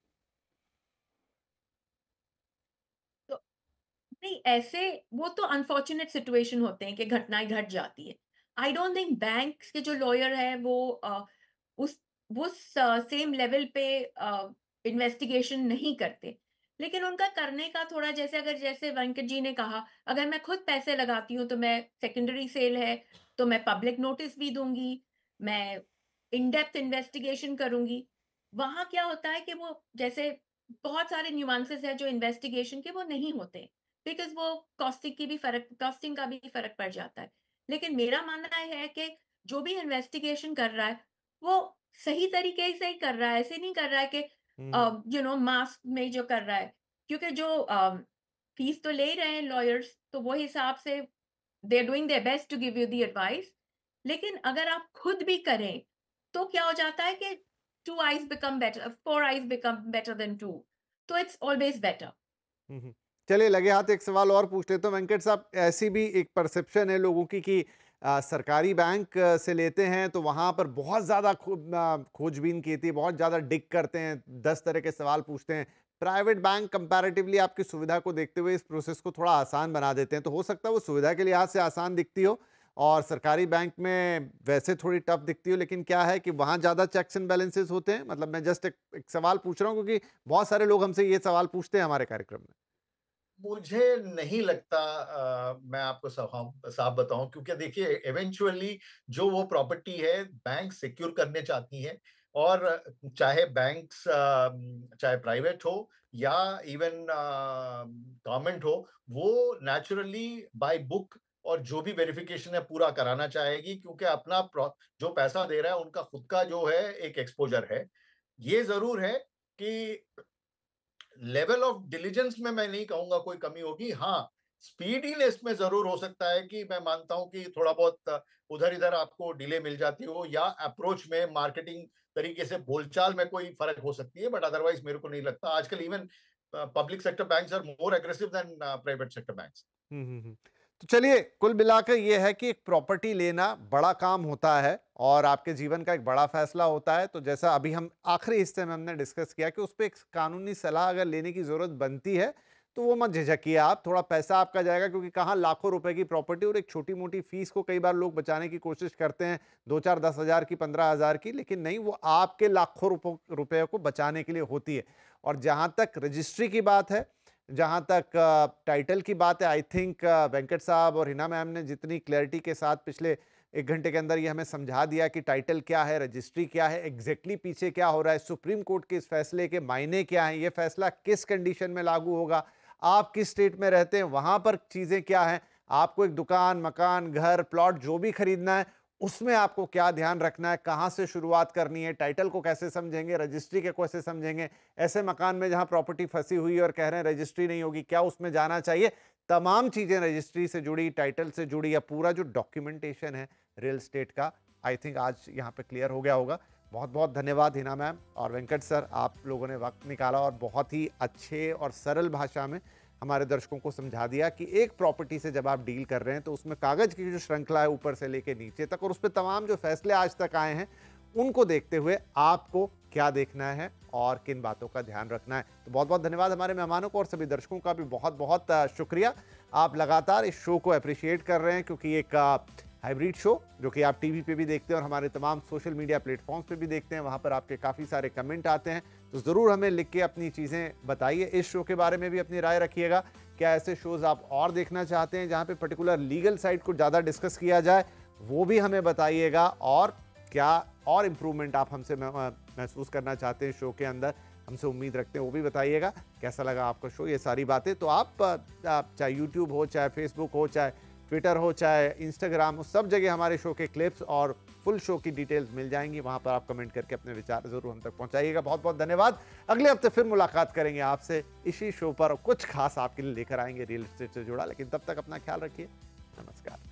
नहीं, ऐसे वो तो अनफॉर्चुनेट सिचुएशन होते हैं कि घटनाएँ घट जाती है। आई डोंट थिंक बैंक के जो लॉयर हैं वो उस सेम लेवल पे इन्वेस्टिगेशन नहीं करते। लेकिन उनका करने का थोड़ा जैसे वेंकट जी ने कहा, अगर मैं खुद पैसे लगाती हूँ तो मैं सेकेंडरी सेल है, तो मैं पब्लिक नोटिस भी दूँगी, मैं इन डेप्थ इन्वेस्टिगेशन करूँगी। वहाँ क्या होता है कि वो जैसे बहुत सारे न्यूएंसेस हैं जो इन्वेस्टिगेशन के वो नहीं होते। बिकॉज़ वो कॉस्टिंग का भी फ़र्क पड़ जाता है। लेकिन मेरा मानना है कि जो भी इन्वेस्टिगेशन कर रहा है, वो सही तरीके से ही कर रहा है, ऐसे नहीं कर रहा है कि हम्म। मास में जो कर रहा है। क्योंकि जो फीस तो ले ही रहे हैं लॉयर्स, तो वो हिसाब से they are doing their best to give you the advice. लेकिन अगर आप खुद भी करें, तो क्या हो जाता है कि 2 eyes become better, 4 eyes become better than 2, तो इट्स ऑलवेज़ बेटर। हम्म। चलिए लगे हाथ एक सवाल और पूछ लेते हो वेंकट साहब। ऐसी भी एक परसेप्शन है लोगों की कि सरकारी बैंक से लेते हैं तो वहां पर बहुत ज्यादा खोजबीन की थी, बहुत ज्यादा डिग करते हैं, 10 तरह के सवाल पूछते हैं। प्राइवेट बैंक कंपैरेटिवली आपकी सुविधा को देखते हुए इस प्रोसेस को थोड़ा आसान बना देते हैं, तो हो सकता है वो सुविधा के लिहाज से आसान दिखती हो और सरकारी बैंक में वैसे थोड़ी टफ दिखती हो। लेकिन क्या है कि वहां ज्यादा चेक्स एंड बैलेंसेस होते हैं? मतलब मैं जस्ट एक सवाल पूछ रहा हूँ क्योंकि बहुत सारे लोग हमसे ये सवाल पूछते हैं हमारे कार्यक्रम में। मुझे नहीं लगता, मैं आपको साफ बताऊं, क्योंकि देखिए इवेंचुअली जो वो प्रॉपर्टी है बैंक सिक्योर करने चाहती हैं। और चाहे बैंक्स, चाहे प्राइवेट हो या इवन गवर्नमेंट हो, वो नेचुरली बाय बुक और जो भी वेरिफिकेशन है पूरा कराना चाहेगी, क्योंकि अपना जो पैसा दे रहा है उनका खुद का जो है एक एक्सपोजर है। ये जरूर है कि लेवल ऑफ डिलिजेंस में मैं नहीं कहूंगा कोई कमी होगी। हाँ, स्पीडीनेस में जरूर हो सकता है कि मैं मानता हूं कि थोड़ा बहुत उधर इधर आपको डिले मिल जाती हो, या अप्रोच में, मार्केटिंग तरीके से, बोलचाल में कोई फर्क हो सकती है, बट अदरवाइज मेरे को नहीं लगता। आजकल even public sector banks are more aggressive than private sector banks. Hmm. तो चलिए कुल मिलाकर यह है कि एक प्रॉपर्टी लेना बड़ा काम होता है और आपके जीवन का एक बड़ा फैसला होता है। तो जैसा अभी हम आखिरी हिस्से में हमने डिस्कस किया कि उस पर एक कानूनी सलाह अगर लेने की जरूरत बनती है तो वो मत झिझकिए आप, थोड़ा पैसा आपका जाएगा क्योंकि कहाँ लाखों रुपए की प्रॉपर्टी और एक छोटी मोटी फीस को कई बार लोग बचाने की कोशिश करते हैं, 2 4 10 हजार की, 15 हजार की, लेकिन नहीं, वो आपके लाखों रुपए को बचाने के लिए होती है। और जहां तक रजिस्ट्री की बात है, जहां तक टाइटल की बात है, आई थिंक वेंकट साहब और हिना मैम ने जितनी क्लैरिटी के साथ पिछले 1 घंटे के अंदर ये हमें समझा दिया कि टाइटल क्या है, रजिस्ट्री क्या है, एग्जैक्टली पीछे क्या हो रहा है, सुप्रीम कोर्ट के इस फैसले के मायने क्या हैं, ये फैसला किस कंडीशन में लागू होगा, आप किस स्टेट में रहते हैं वहां पर चीजें क्या हैं, आपको एक दुकान, मकान, घर, प्लॉट जो भी खरीदना है उसमें आपको क्या ध्यान रखना है, कहां से शुरुआत करनी है, टाइटल को कैसे समझेंगे, रजिस्ट्री के कैसे समझेंगे, ऐसे मकान में जहां प्रॉपर्टी फंसी हुई है और कह रहे हैं रजिस्ट्री नहीं होगी, क्या उसमें जाना चाहिए। तमाम चीजें रजिस्ट्री से जुड़ी, टाइटल से जुड़ी, या पूरा जो डॉक्यूमेंटेशन है रियल स्टेट का, आई थिंक आज यहाँ पे क्लियर हो गया होगा। बहुत बहुत धन्यवाद हिना मैम और वेंकट सर, आप लोगों ने वक्त निकाला और बहुत ही अच्छे और सरल भाषा में हमारे दर्शकों को समझा दिया कि एक प्रॉपर्टी से जब आप डील कर रहे हैं तो उसमें कागज की जो श्रृंखला है ऊपर से लेके नीचे तक और उस पर तमाम जो फैसले आज तक आए हैं उनको देखते हुए आपको क्या देखना है और किन बातों का ध्यान रखना है। तो बहुत बहुत धन्यवाद हमारे मेहमानों को और सभी दर्शकों का भी बहुत बहुत शुक्रिया। आप लगातार इस शो को अप्रिशिएट कर रहे हैं क्योंकि एक हाइब्रिड शो जो कि आप टीवी पे भी देखते हैं और हमारे तमाम सोशल मीडिया प्लेटफॉर्म्स पे भी देखते हैं, वहाँ पर आपके काफ़ी सारे कमेंट आते हैं। तो ज़रूर हमें लिख के अपनी चीज़ें बताइए। इस शो के बारे में भी अपनी राय रखिएगा। क्या ऐसे शोज़ आप और देखना चाहते हैं जहाँ पे पर्टिकुलर लीगल साइड को ज़्यादा डिस्कस किया जाए, वो भी हमें बताइएगा। और क्या और इम्प्रूवमेंट आप हमसे महसूस करना चाहते हैं शो के अंदर, हमसे उम्मीद रखते हैं, वो भी बताइएगा। कैसा लगा आपका शो, ये सारी बातें तो आप चाहे यूट्यूब हो, चाहे फेसबुक हो, चाहे ट्विटर हो, चाहे इंस्टाग्राम हो, सब जगह हमारे शो के क्लिप्स और फुल शो की डिटेल्स मिल जाएंगी। वहां पर आप कमेंट करके अपने विचार जरूर हम तक पहुंचाइएगा। बहुत बहुत धन्यवाद। अगले हफ्ते फिर मुलाकात करेंगे आपसे इसी शो पर और कुछ खास आपके लिए लेकर आएंगे रियल एस्टेट से जुड़ा। लेकिन तब तक अपना ख्याल रखिए। नमस्कार।